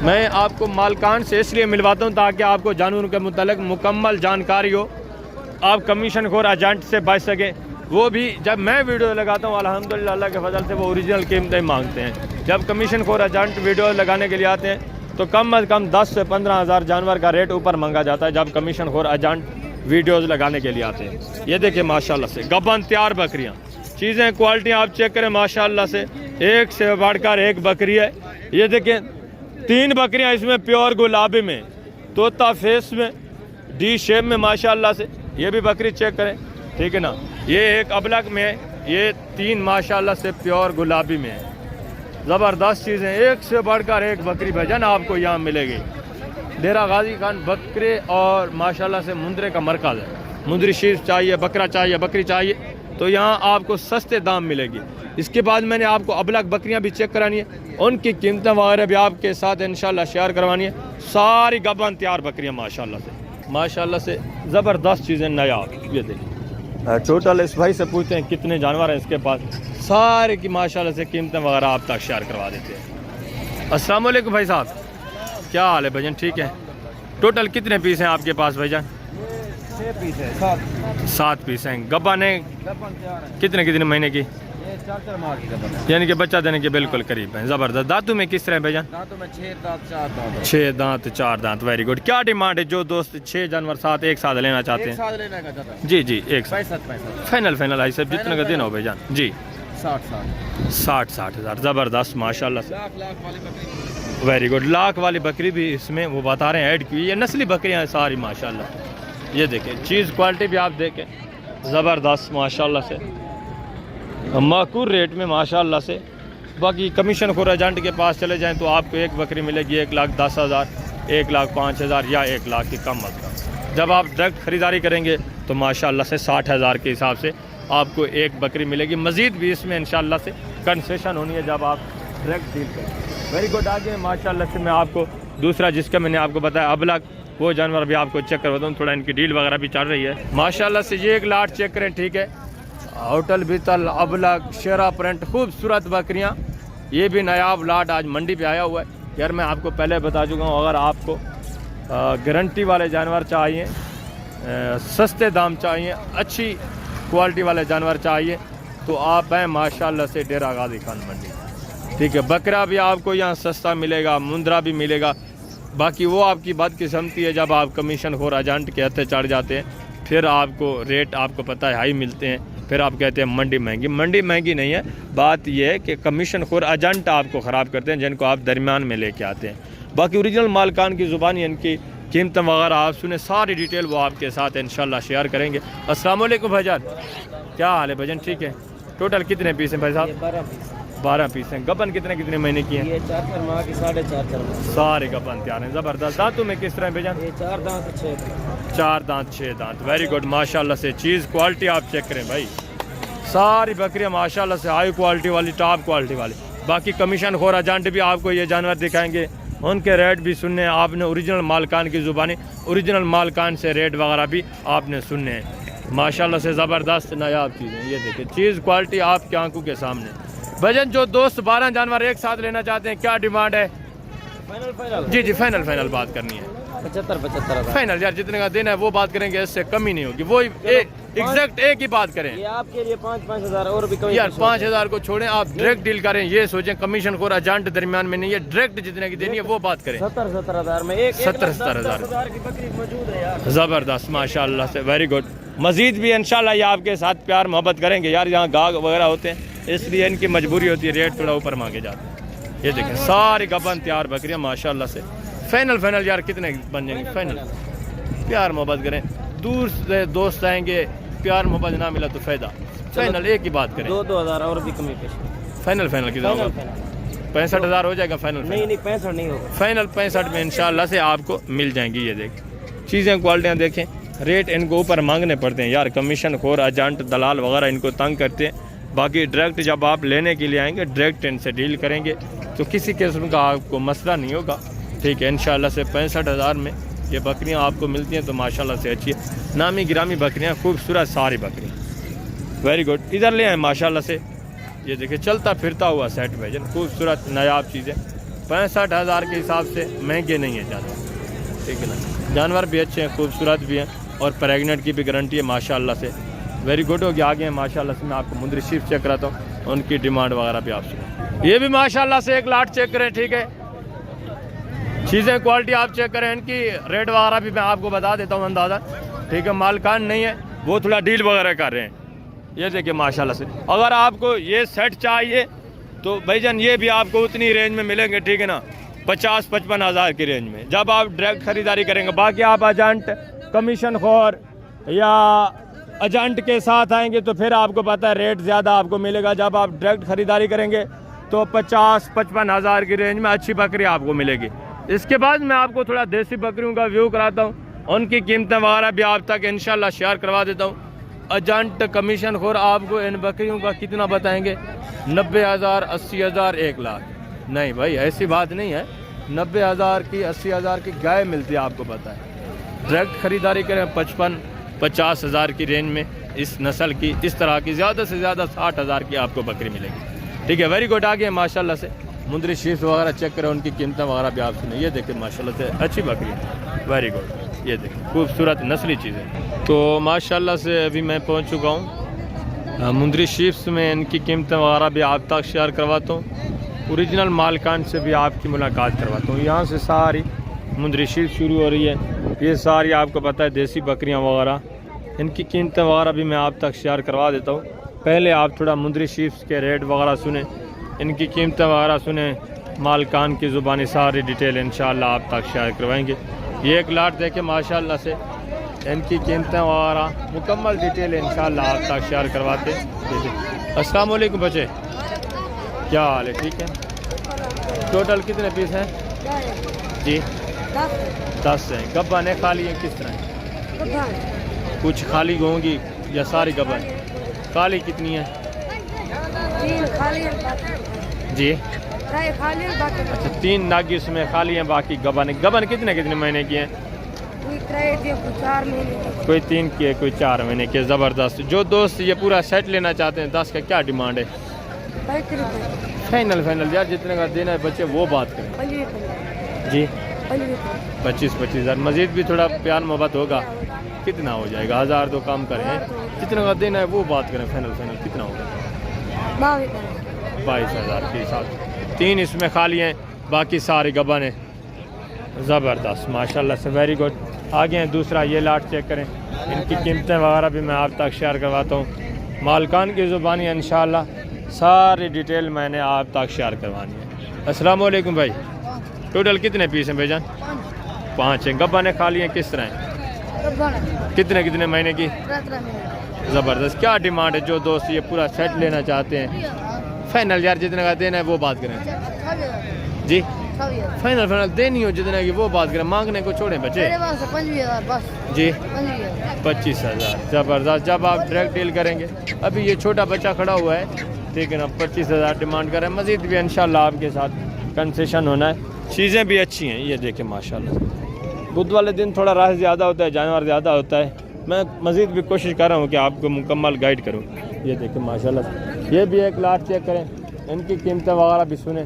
मैं आपको मालकान से इसलिए मिलवाता हूँ ताकि आपको जानवरों के मुतालिक मुकम्मल जानकारी हो, आप कमीशन खोर एजेंट से बच सकें। वो भी जब मैं वीडियो लगाता हूँ अल्हम्दुलिल्लाह अल्लाह के फजल से वो ओरिजिनल कीमतें मांगते हैं। जब कमीशन खोर एजेंट वीडियो लगाने के लिए आते हैं तो कम अज़ कम 10 से 15,000 जानवर का रेट ऊपर मांगा जाता है जब कमीशन खोर एजेंट वीडियोज़ लगाने के लिए आते हैं। ये देखिए माशाल्लाह से गबन तैयार बकरियाँ, चीज़ें क्वालिटी आप चेक करें माशाल्लाह से, एक से बढ़कर एक बकरी है। ये देखें 3 बकरियाँ इसमें प्योर गुलाबी में, तोता फेस में, डी शेप में माशाल्लाह से। ये भी बकरी चेक करें, ठीक है ना। ये एक अबलग में है, ये 3 माशाल्लाह से प्योर गुलाबी में है। ज़बरदस्त चीज़ें, एक से बढ़कर एक बकरी भजन आपको यहाँ मिलेगी। डेरा गाजी खान बकरे और माशाल्लाह से मुंदरे का मरकज़ है। मुंदरी शीर चाहिए, बकरा चाहिए, बकरी चाहिए तो यहाँ आपको सस्ते दाम मिलेगी। इसके बाद मैंने आपको अबलग बकरियाँ भी चेक करानी है, उनकी कीमतें वगैरह भी आपके साथ इंशाल्लाह शेयर करवानी है। सारी गबन तैयार बकरियाँ माशाल्लाह से ज़बरदस्त चीज़ें नया। ये देखिए टोटल इस भाई से पूछते हैं कितने जानवर हैं इसके पास, सारे की माशाल्लाह से कीमतें वगैरह आप तक शेयर करवा देते हैं। अस्सलाम वालेकुम भाई साहब, क्या हाल है भाईजान, ठीक है। टोटल कितने पीस हैं आपके पास भाईजान? 6 पीस है, 7 पीस हैं। गब्बन है कितने कितने महीने की? 4 माह की गब्बन है, यानी कि बच्चा देने के बिल्कुल करीब है। ज़बरदस्त। दांतों में किस तरह है भाईजान? दांतों में 6 दांत 4 दांत। 6 दांत 4 दांत, वेरी गुड। क्या डिमांड है जो दोस्त 6 जानवर साथ एक साथ लेना चाहते एक हैं? साथ लेने का चाहता है जी जी, एक साथ 65 फाइनल आई सब जितने का देना हो भाईजान जी। 60 हज़ार, ज़बरदस्त माशाल्लाह से, लाख वाली बकरी। Very good. लाख वाली बकरी भी इसमें वो बता रहे हैं ऐड की। ये नस्ली बकरियाँ हैं सारी माशाल्लाह। ये देखें चीज़ क्वालिटी भी आप देखें, ज़बरदस्त माशाल्लाह से, माकूल रेट में माशाल्लाह से। बाकी कमीशन खोर एजेंट के पास चले जाएं तो आपको एक बकरी मिलेगी 1,10,000, 1,05,000 या 1 लाख की कम अज़ कम। जब आप डायरेक्ट ख़रीदारी करेंगे तो माशाल्लाह से 60,000 के हिसाब से आपको एक बकरी मिलेगी। मज़ीद भी इसमें इंशाल्लाह से कंसेशन होनी है जब आप डायरेक्ट डील करें। Very good. आगे माशाल्लाह से मैं आपको दूसरा जिसका मैंने आपको बताया अबलग, वो जानवर भी आपको चेक करवाता हूँ। थोड़ा इनकी डील वगैरह भी चल रही है माशाल्लाह से। ये एक लाट चेक करें, ठीक है। होटल बीतल अबलग शेरा प्रिंट खूबसूरत बकरियाँ, ये भी नायाब लाट आज मंडी पे आया हुआ है। यार मैं आपको पहले बता चुका हूँ, अगर आपको गारंटी वाले जानवर चाहिए, सस्ते दाम चाहिए, अच्छी क्वालिटी वाले जानवर चाहिए तो आप हैं माशाल्लाह से डेरा गाजी खान मंडी, ठीक है। बकरा भी आपको यहाँ सस्ता मिलेगा, मुंदरा भी मिलेगा। बाकी वो आपकी बदकिस्मती है जब आप कमीशन खोर एजेंट के हत्थे चढ़ जाते हैं, फिर आपको रेट आपको पता है हाई मिलते हैं, फिर आप कहते हैं मंडी महंगी। मंडी महंगी नहीं है, बात यह है कि कमीशन खोर एजेंट आपको ख़राब करते हैं जिनको आप दरमियान में लेके आते हैं। बाकी ओरिजिनल मालकान की ज़ुबानी इनकी कीमत वगैरह आप सुने, सारी डिटेल वो आपके साथ इंशाल्लाह शेयर करेंगे। अस्सलाम वालेकुम भाईजान, क्या हाल है भाईजान, ठीक है। टोटल कितने पीस हैं भाई साहब? 12 पीस हैं। गबन कितने महीने की हैं? ये 4 माह की 4.5 सारे गबन तैयार हैं, ज़बरदस्त। दांतों में किस तरह भाईजान? 4 दांत 6 4 दांत 6 दांत, वेरी गुड माशाल्लाह से। चीज़ क्वालिटी आप चेक करें भाई, सारी बकरियां माशाल्लाह से हाई क्वालिटी वाली, टॉप क्वालिटी वाली। बाकी कमीशन खोर एजेंट भी आपको ये जानवर दिखाएंगे, उनके रेट भी सुनने हैं आपने, ओरिजिनल मालकान की ज़ुबानी, ओरिजिनल मालकान से रेट वगैरह भी आपने सुनने हैं माशाल्लाह से। ज़बरदस्त नायाब चीज़ें, ये देखिए चीज़ क्वालिटी आपकी आंखों के सामने। भजन जो दोस्त 12 जानवर एक साथ लेना चाहते हैं, क्या डिमांड है? फाइनल जी फाइनल बात करनी है। 75 फाइनल यार जितने का देना है वो बात करेंगे, इससे कमी नहीं होगी। वो एग्जैक्ट एक ही बात करें। ये आपके लिए 5-5 हज़ार और भी कमी यार 5,000 को छोड़ें, आप डायरेक्ट डील करें। ये सोचें कमीशन खोर एजेंट दरमियान में नहीं है, डायरेक्ट जितने की देनी है वो बात करें। 70 हज़ार में एक 70,000 की बकरी मौजूद है यार। ज़बरदस्त माशाल्लाह से, वेरी गुड। मज़ीद भी इंशाल्लाह ये आपके साथ प्यार मोहब्बत करेंगे यार। यहाँ गाहक वगैरह होते हैं इसलिए इनकी मजबूरी होती है, रेट थोड़ा ऊपर मांगे जाते हैं। ये देखें सारी गबन तैयार बकरियाँ माशाल्लाह से। फाइनल यार कितने बन जाएंगे? फाइनल प्यार मोहब्बत करें, दूर से दोस्त आएंगे, प्यार मोहब्बत ना मिला तो फ़ायदा। फाइनल एक ही बात करें, 2-2000 और भी कमी पेश। फाइनल फाइनल कितना होगा? 65,000 हो जाएगा फाइनल? नहीं 65 नहीं होगा फाइनल 65 में इंशाल्लाह से आपको मिल जाएंगी। ये देख चीज़ें क्वालिटियाँ देखें, रेट इनको ऊपर मांगने पड़ते हैं यार, कमीशन खोर एजेंट दलाल वगैरह इनको तंग करते हैं। बाकी डायरेक्ट जब आप लेने के लिए आएंगे डायरेक्ट इनसे डील करेंगे तो किसी किस्म का आपको मसला नहीं होगा, ठीक है। इंशाल्लाह से 65,000 में ये बकरियां आपको मिलती हैं तो माशाल्लाह से अच्छी है, नामी गिरामी बकरियां, खूबसूरत सारी बकरियां, वेरी गुड। इधर ले आए माशाल्लाह से, ये देखिए चलता फिरता हुआ सेट भाईजान, खूबसूरत नायाब चीज़ें। 65,000 के हिसाब से महंगे नहीं है ज़्यादा, ठीक है ना। जानवर भी अच्छे हैं, खूबसूरत भी हैं और प्रेगनेंट की भी गारंटी है माशाल्लाह से, वेरी गुड हो गया। आगे हैं माशाल्लाह से, मैं आपको मुंदरी शीप चेक कराता हूँ, उनकी डिमांड वगैरह भी आप सुनो। ये भी माशाल्लाह से एक लाट चेक करें, ठीक है। चीज़ें क्वालिटी आप चेक करें, इनकी रेट वगैरह भी मैं आपको बता देता हूँ अंदाज़ा, ठीक है। मालकान नहीं है, वो थोड़ा डील वगैरह कर रहे हैं। ये देखिए माशाल्लाह से, अगर आपको ये सेट चाहिए तो भाईजान ये भी आपको उतनी रेंज में मिलेंगे, ठीक है ना, 50-55 हज़ार की रेंज में जब आप डायरेक्ट ख़रीदारी करेंगे। बाकी आप एजेंट कमीशन खोर या एजेंट के साथ आएंगे तो फिर आपको पता है रेट ज़्यादा आपको मिलेगा। जब आप डायरेक्ट ख़रीदारी करेंगे तो 50-55 हज़ार की रेंज में अच्छी बकरी आपको मिलेगी। इसके बाद मैं आपको थोड़ा देसी बकरियों का व्यू कराता हूँ, उनकी कीमतें वगैरह भी आप तक इंशाल्लाह शेयर करवा देता हूँ। एजेंट कमीशन खोर आपको इन बकरियों का कितना बताएंगे? 90,000, 80,000, 1 लाख? नहीं भाई, ऐसी बात नहीं है। 90,000 की, 80,000 की गाय मिलती है, आपको पता है। डायरेक्ट ख़रीदारी करें 55-50 हज़ार की रेंज में इस नस्ल की, इस तरह की ज़्यादा से ज़्यादा 60,000 की आपको बकरी मिलेगी, ठीक है। Very good. आगे माशाल्लाह से मुंदरी शीफ वगैरह चेक करें, उनकी कीमतें वगैरह भी आप सुने। ये देखें माशाल्लाह से अच्छी बकरी है, वेरी गुड। ये देखें खूबसूरत नस्ली चीज़ें। तो माशाल्लाह से अभी मैं पहुंच चुका हूं मुंदरी शीफ्स में, इनकी कीमतें वगैरह भी आप तक शेयर करवाता हूं, ओरिजिनल मालकान से भी आपकी मुलाकात करवाता हूं। यहाँ से सारी मुंदरी शीफ शुरू हो रही है, ये सारी आपको पता है देसी बकरियाँ वगैरह, इनकी कीमतें वगैरह भी मैं आप तक शेयर करवा देता हूँ। पहले आप थोड़ा मुंदरी शीफ्स के रेट वगैरह सुने, इनकी कीमतें वगैरह सुने, मालकान की ज़ुबानी सारी डिटेल इंशाल्लाह आप तक शेयर करवाएंगे। ये एक लाट देखें माशाल्लाह से, इनकी कीमतें वगैरह मुकम्मल डिटेल इंशाल्लाह आप तक शेयर करवाते हैं। अस्सलाम वालेकुम बच्चे, क्या हाल है? ठीक है। टोटल कितने पीस हैं जी? 10 हैं। गब्बन है, खाली है, किस तरह? कुछ खाली होंगी या सारी गब्बन? खाली कितनी है? 3 खाली है जी। खाली है, बाकी अच्छा, 3 नागी उसमें खाली हैं, बाकी गबन। गबन कितने कितने महीने की हैं? कोई 4 महीने, कोई 3 की है, कोई 4 महीने की। ज़बरदस्त। जो दोस्त ये पूरा सेट लेना चाहते हैं, 10 का क्या डिमांड है? 35 रुपये फाइनल यार, जितने का देना है बच्चे वो बात करें जी। 25 हज़ार। मज़ीद भी थोड़ा प्यार मोहब्बत होगा, कितना हो जाएगा? 1000 तो कम करें, जितने का देना है वो बात करें। फाइनल कितना होगा? 22,000 के हिसाब से। 3 इसमें खाली हैं, बाकी सारी गबन है। ज़बरदस्त माशाल्लाह से, वेरी गुड। आगे हैं दूसरा, ये लाट चेक करें, इनकी कीमतें वगैरह भी मैं आप तक शेयर करवाता हूँ। मालकान की ज़ुबानी इंशाल्लाह सारी डिटेल मैंने आप तक शेयर करवानी है। अस्सलाम वालेकुम भाई, टोटल कितने पीस हैं भाईजान? 5 हैं। गबन है, खाली हैं, किस तरह हैं? कितने महीने की? ज़बरदस्त। क्या डिमांड है? जो दोस्त ये पूरा सेट लेना चाहते हैं, फाइनल यार जितने का देना है वो बात करें जी। फाइनल देनी हो जितने की वो बात करें, मांगने को छोड़ें बच्चे जी। 25,000। ज़बरदस्त। जब आप डायरेक्ट डील करेंगे, अभी ये छोटा बच्चा खड़ा हुआ है, ठीक है ना, 25,000 डिमांड करें। मज़ीद भी इंशाल्लाह आपके साथ कंसेशन होना है। चीज़ें भी अच्छी हैं, ये देखें माशाल्लाह। बुध वाले दिन थोड़ा रश ज़्यादा होता है, जानवर ज़्यादा होता है। मैं मज़ीद भी कोशिश कर रहा हूँ कि आपको मुकम्मल गाइड करूँ। ये देखें माशाल्लाह, ये भी एक लाट चेक करें, इनकी कीमतें वगैरह भी सुने,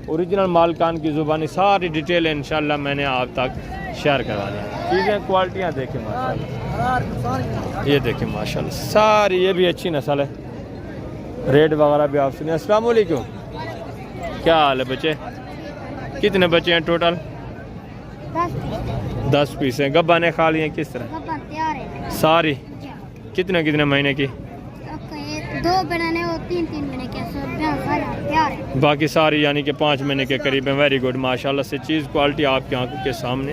ओरिजिनल मालकान की ज़ुबानी सारी डिटेल इंशाल्लाह मैंने आप तक शेयर करवानी है। चीज़ें क्वालिटियाँ देखें माशाल्लाह, ये देखें माशाल्लाह सारी, ये भी अच्छी नस्ल है। रेट वगैरह भी आप सुने। अस्सलाम वालेकुम, क्या हाल है बच्चे? कितने बच्चे हैं टोटल? 10 पीस हैं। गब्बाने खाली हैं, किस तरह? सारी कितने महीने की? 2 बनाने और 3 महीने के, तैयार है। बाकी सारी यानी कि 5 महीने के करीब है। वेरी गुड माशाल्लाह से, चीज़ क्वालिटी आपकी आंखों के सामने,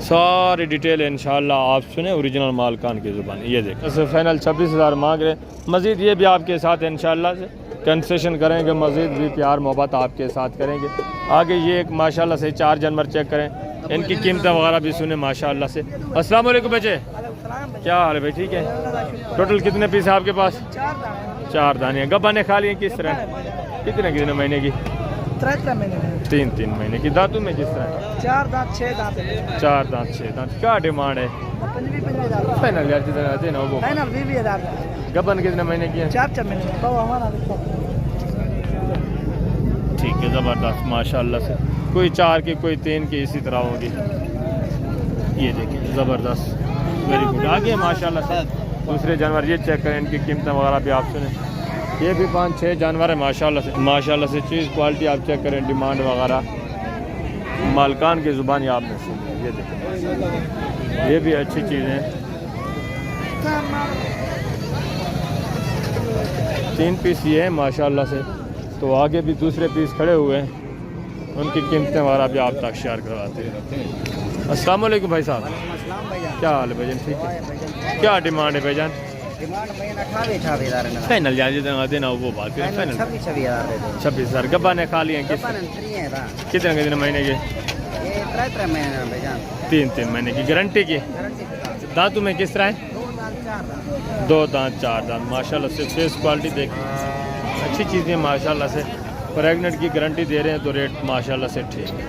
सारी डिटेल इंशाल्लाह आप सुने ओरिजिनल मालकान की ज़ुबान। ये देखें ऐसे फाइनल 26,000 मांग रहे। मज़ीद ये भी आपके साथ इंशाल्लाह से कंसेशन करेंगे, मज़ीद भी प्यार मोहब्बत आपके साथ करेंगे। आगे ये एक माशाल्लाह से 4 जानवर चेक करें, इनकी कीमतें वगैरह भी सुने माशाल्लाह से। अस्सलाम वालेकुम बच्चे, क्या हाल है भाई? ठीक है। टोटल कितने पीस है आपके पास? 4 दाने। गब्बाने खा लिए किस तरह? कितने महीने की? 3 महीने की। दांतों में किस तरह? 4 दांत 6 दांत। 4 दांत 6 दांत। क्या डिमांड है? फाइनल यार कितने आते ना वो? फाइनल 20,000। गब्बन कितने महीने की है? 4 महीने। ठीक है, ज़बरदस्त माशाल्लाह से। कोई 4 की, कोई 3 की, इसी तरह होगी। ये देखिए ज़बरदस्त, वेरी गुड। आगे माशाल्लाह से दूसरे जानवर ये चेक करें, इनकी कीमतें वगैरह भी आप सुने। ये भी 5-6 जानवर है माशाल्लाह से। चीज़ क्वालिटी आप चेक करें, डिमांड वगैरह मालकान की ज़ुबान ही आपने सुनी। ये देखें, ये भी अच्छी चीज़ है। 3 पीस ये है माशाल्लाह से। तो आगे भी दूसरे पीस खड़े हुए हैं, उनकी कीमतें वगैरह भी आप तक शेयर करवाते हैं। अस्सलाम वालेकुम भाई साहब, क्या हाल है भाईजान? ठीक है। क्या डिमांड है भाईजान? फाइनल यार देना वो बात है। फाइनल 26,000। गब्बा ने खा लिए कितने महीने के? 3 महीने की। गारंटी की? दांतों में किस तरह है? 2 दांत 4 दांत माशाल्लाह से। फेस क्वालिटी देखिए, अच्छी चीज़ें माशाल्लाह से। प्रेगनेंट की गारंटी दे रहे हैं तो रेट माशाल्लाह से ठीक है।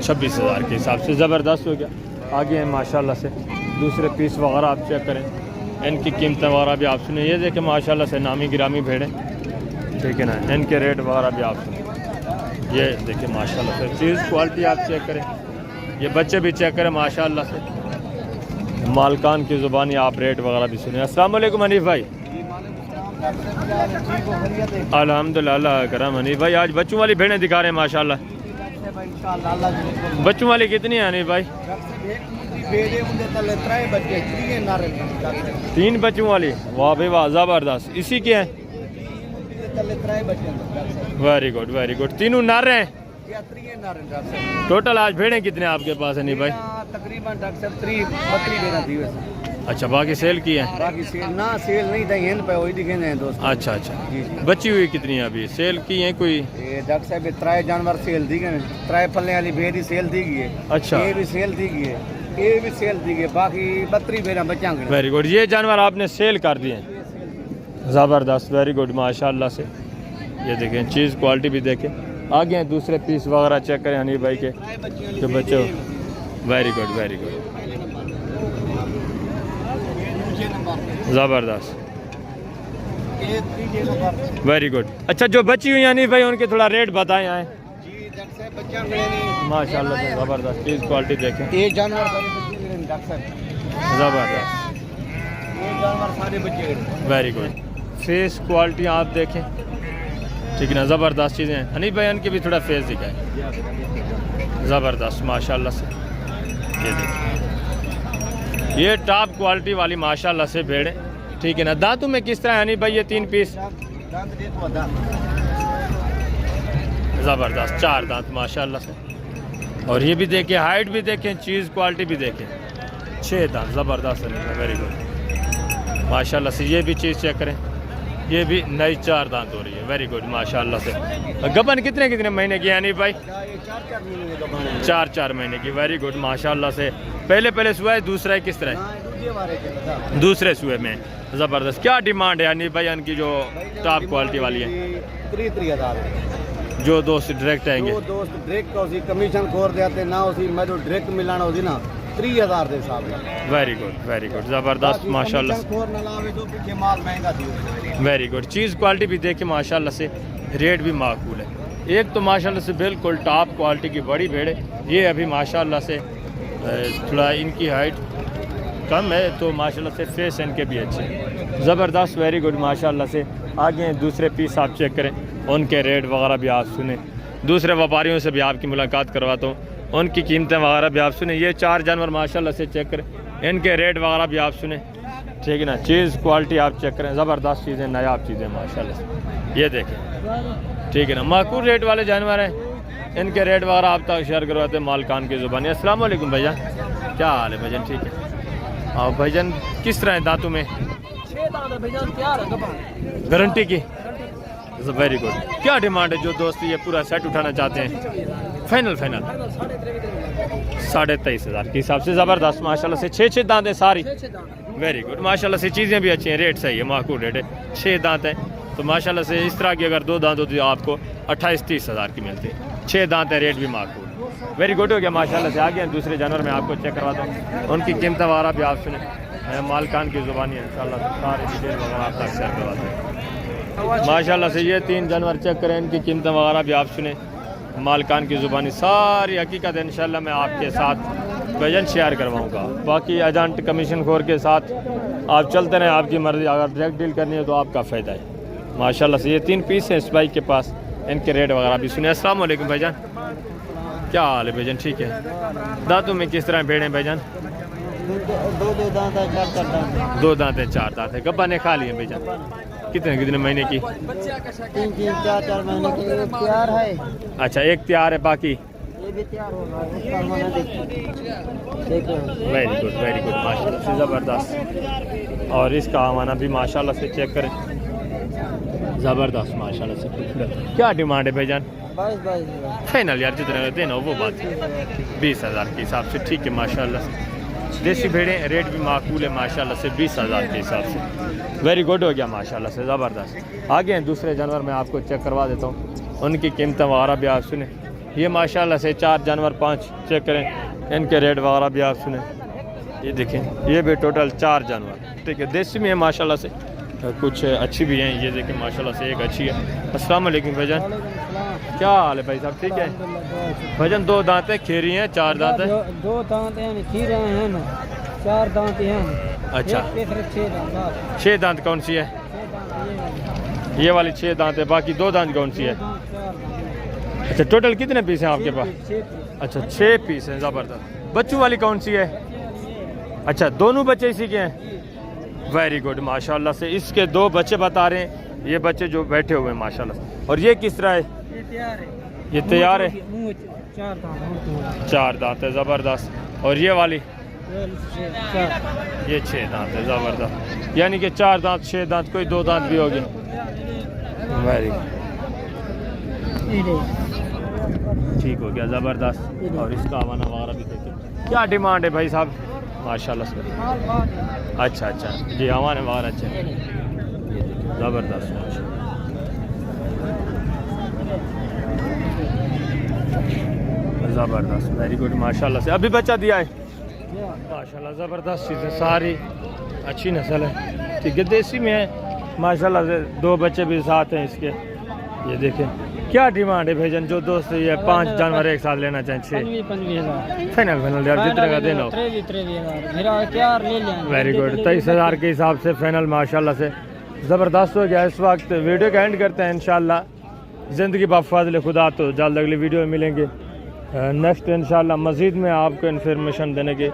26,000 के हिसाब से ज़बरदस्त हो गया। आगे हैं माशाल्लाह से दूसरे पीस वगैरह आप चेक करें, इनकी कीमतें वगैरह भी आप सुने। ये देखें माशाल्लाह से नामी गिरामी भेड़ें, ठीक है ना, इनके रेट वगैरह भी आप सुने। ये देखिए माशाल्लाह से चीज़ क्वालिटी आप चेक करें। ये बच्चे भी चेक करें माशाल्लाह से। मालकान की ज़ुबानी आप रेट वगैरह भी सुने। अस्सलाम वालेकुम हनीफ भाई। अल्हम्दुलिल्लाह करम। हनीफ भाई आज बच्चों वाली भेड़ें दिखा रहे हैं माशाल्लाह। बच्चों वाली कितनी है हनीफ भाई? 3 बच्चों वाली। वाह भाई वाह, ज़बरदस्त। इसी के हैं? Very good very good. तीनों नर हैं? टोटल आज भेड़ें कितने आपके पास है? नहीं भाई तकरीबन अच्छा, बाकी सेल की है? बाकी सेल नहीं था वही दिखे दोस्त। अच्छा अच्छा। बची हुई कितनी है अभी? सेल की है कोई? डॉक्टर साहब 3 जानवर सेल दी गए। 3 पल्ले वाली भेड़ी सेल दी गई है। अच्छा, ये भी सेल दी गई है, ये भी सेल दी गई। बाकी 32 भेड़ा बच्चा। Very good. ये जानवर आपने सेल कर दिए? ज़बरदस्त, वेरी गुड माशाल्लाह से। ये देखें चीज़ क्वालिटी भी देखें। आगे हैं दूसरे पीस वगैरह चेक करें हनीफ भाई के जो बच्चे हो। वेरी गुड वेरी गुड, ज़बरदस्त, वेरी गुड। अच्छा, जो बची हुई हनीफ भाई उनके थोड़ा रेट बताएं आए। माशाल्लाह से ज़बरदस्त चीज़ क्वालिटी देखें। ज़बरदस्त, वेरी गुड। फेस क्वालिटी आप देखें, ठीक है ना, ज़बरदस्त चीज़ें हैं। हनीफ भाई इनके भी थोड़ा फेस दिखाए, ज़बरदस्त माशाल्लाह से। ये देखिए, ये टॉप क्वालिटी वाली माशाल्लाह से भेड़ है, ठीक है ना। दांतों में किस तरह है हनीफ भाई? ये 3 पीस ज़बरदस्त, 4 दांत माशाल्लाह से। और ये भी देखें, हाइट भी देखें, चीज़ क्वालिटी भी देखें, 6 दांत ज़बरदस्त है, वेरी गुड माशाल्लाह से। ये भी चीज़ चेक करें, ये भी नई 4 दांत हो रही है, वेरी गुड माशाल्लाह से। गबन कितने महीने की यानी भाई? 4 महीने की, वेरी गुड माशाल्लाह से। पहले सुबह है, दूसरा है किस तरह? दूसरे सुबह में, ज़बरदस्त। क्या डिमांड है यानी भाई इनकी जो टॉप क्वालिटी वाली है? 30,000 जो दोस्त डायरेक्ट आएंगे, दोस्त डायरेक्ट उसी कमीशन खोर देते ना, उसी मैं जो डायरेक्ट मिलाना होती ना 30,000 के हिसाब से। वेरी गुड ज़बरदस्त माशाल्लाह, वेरी गुड। चीज़ क्वालिटी भी देखे माशाल्लाह से, रेट भी माकूल है। एक तो माशाल्लाह से बिल्कुल टॉप क्वालिटी की बड़ी भेड़ है, ये अभी माशाल्लाह से थोड़ा इनकी हाइट कम है, तो माशाल्लाह से फेस इनके भी अच्छे हैं, ज़बरदस्त, वेरी गुड माशाल्लाह से। आगे दूसरे पीस आप चेक करें, उनके रेट वगैरह भी आप सुने। दूसरे व्यापारियों से भी आपकी मुलाकात करवाता हूँ, उनकी कीमतें वगैरह भी आप सुने। ये 4 जानवर माशाल्लाह से चेक करें, इनके रेट वगैरह भी आप सुने, ठीक है ना। चीज़ क्वालिटी आप चेक करें, ज़बरदस्त चीज़ें, नायाब चीज़ें माशाल्लाह से। ये देखें, ठीक है ना, माकूल रेट वाले जानवर हैं, इनके रेट वगैरह आप तक शेयर करवाते हैं मालकान की ज़ुबानी। अस्सलाम वालेकुम भैया, क्या हाल है भाईजान? ठीक है। और भाईजान किस तरह है दांतों में? गारंटी की? Very good. क्या डिमांड है जो दोस्त ये पूरा सेट उठाना चाहते हैं? फाइनल 23,500 के हिसाब से ज़बरदस्त माशाल्लाह से। 6 दांत हैं सारी। वेरी गुड माशाल्लाह से। चीज़ें भी अच्छी हैं, रेट सही है, माकूल रेट है। 6 दांत हैं तो माशाल्लाह से इस तरह की अगर 2 दांत होती तो आपको 28-30 हज़ार की मिलती। 6 दांत है, रेट भी माकूल। वेरी गुड हो गया माशाल्लाह से। आगे दूसरे जानवर में आपको चेक करवाता हूँ, उनकी कीमत वगैरह भी आप सुने, मालकान की ज़ुबानी है इंशाल्लाह सारे डिटेल वगैरह आप तक शेयर करवाते हैं माशाल्लाह से। ये 3 जानवर चेक करें, इनकी कीमत वगैरह भी आप सुने, मालकान की ज़ुबानी सारी हकीकत है इंशाल्लाह मैं आपके साथ वजन शेयर करवाऊँगा। बाकी एजेंट कमीशन खोर के साथ आप चलते रहें, आपकी मर्ज़ी। अगर डायरेक्ट डील करनी है तो आपका फ़ायदा है माशाल्लाह से। ये 3 पीस हैं इस बाइक के पास, इनके रेट वगैरह भी सुने। अस्सलाम वालेकुम भाईजान, क्या हाल है भाईजान? ठीक है। दांतों में किस तरह भेड़ हैं भाईजान? 2 दांत है, 4 दांत। 2 दांत है, 4 दांत है। गब्बा ने खा लिए भाईजान? कितने महीने की? 3 4 महीने की। एक तैयार है। अच्छा, एक तैयार है, बाकी ये भी तैयार होगा, उसका माना देखो। वेरी गुड माशाल्लाह से, ज़बरदस्त। और इसका आवाना भी माशाल्लाह से चेक करें, ज़बरदस्त माशाल्लाह से। क्या डिमांड है भाईजान? 22 फाइनल यार, जितना देना वो बात 20,000 के हिसाब से। ठीक है माशाल्लाह से। देसी भेड़ें रेट भी माकूल है माशाल्लाह से, 20,000 के हिसाब से। वेरी गुड हो गया माशाल्लाह से, ज़बरदस्त। आगे हैं दूसरे जानवर मैं आपको चेक करवा देता हूँ, उनकी कीमत वगैरह भी आप सुने। ये माशाल्लाह से 4 जानवर 5 चेक करें, इनके रेट वगैरह भी आप सुने। ये देखें, ये भी टोटल 4 जानवर। ठीक है, देसी में है माशाल्लाह से, कुछ अच्छी भी हैं। ये देखें माशाल्लाह से, एक अच्छी है। अस्सलाम वालेकुम भाईजान, क्या हाल है भाई साहब? ठीक है भाईजान। 2 दांत है, खेरी हैं, 4 दांत है। 2 दांत हैं, खीरे हैं ना, 4 दांत हैं। अच्छा, 6 दांत। 6 दांत कौन सी है? ये वाली 6 दांत है, बाकी 2 दांत कौन सी है? अच्छा, टोटल कितने पीस हैं आपके पास? अच्छा, 6 पीस हैं, ज़बरदस्त। बच्चों वाली कौन सी है? अच्छा, दोनों बच्चे इसी के हैं। वेरी गुड माशाल्लाह से। इसके 2 बच्चे बता रहे हैं, ये बच्चे जो बैठे हुए हैं माशाल्लाह से। और ये किस तरह है? ये तैयार है, 4 दांत है, ज़बरदस्त। और ये वाली ये 6 दांत है, ज़बरदस्त। यानी कि 4 दांत 6 दांत, कोई 2 दांत भी होगी। वेरी ठीक हो गया, ज़बरदस्त। और इसका आवाना वगैरह भी देखिए। क्या डिमांड है भाई साहब? माशाल्लाह से। अच्छा जी, आवाना वगैरह अच्छे, ज़बरदस्त। ज़बरदस्त, वेरी गुड माशाल्लाह से। अभी बच्चा दिया है माशाल्लाह, ज़बरदस्त चीज़ें सारी अच्छी नस्ल है। ठीक है, देसी में है माशाल्लाह से। 2 बच्चे भी साथ हैं इसके। ये देखें, क्या डिमांड है भाईजान जो दोस्त ये 5 जानवर एक साथ लेना चाहें? 6 फाइनल यार, जितने का देना हो। वेरी गुड, 23,000 के हिसाब से फाइनल माशाल्लाह से, ज़बरदस्त हो गया। इस वक्त वीडियो का एंड करते हैं इंशाल्लाह। ज़िंदगी बाफ़ज़ल खुदा, तो जल्द अगली वीडियो में मिलेंगे। नेक्स्ट इंशाल्लाह मज़ीद में आपको इन्फॉर्मेशन देने की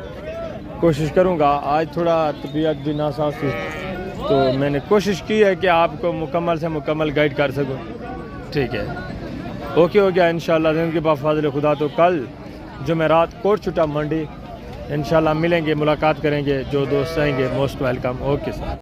कोशिश करूँगा। आज थोड़ा तबीयत भी नासाज थी, तो मैंने कोशिश की है कि आपको मुकम्मल से मुकम्मल गाइड कर सकूँ। ठीक है, ओके हो गया इंशाल्लाह। ज़िंदगी बाफ़ज़ल खुदा, तो कल जुमेरात कोट छुटा मंडी इंशाल्लाह मिलेंगे, मुलाकात करेंगे। जो दोस्त आएंगे मोस्ट वेलकम। Okay sir.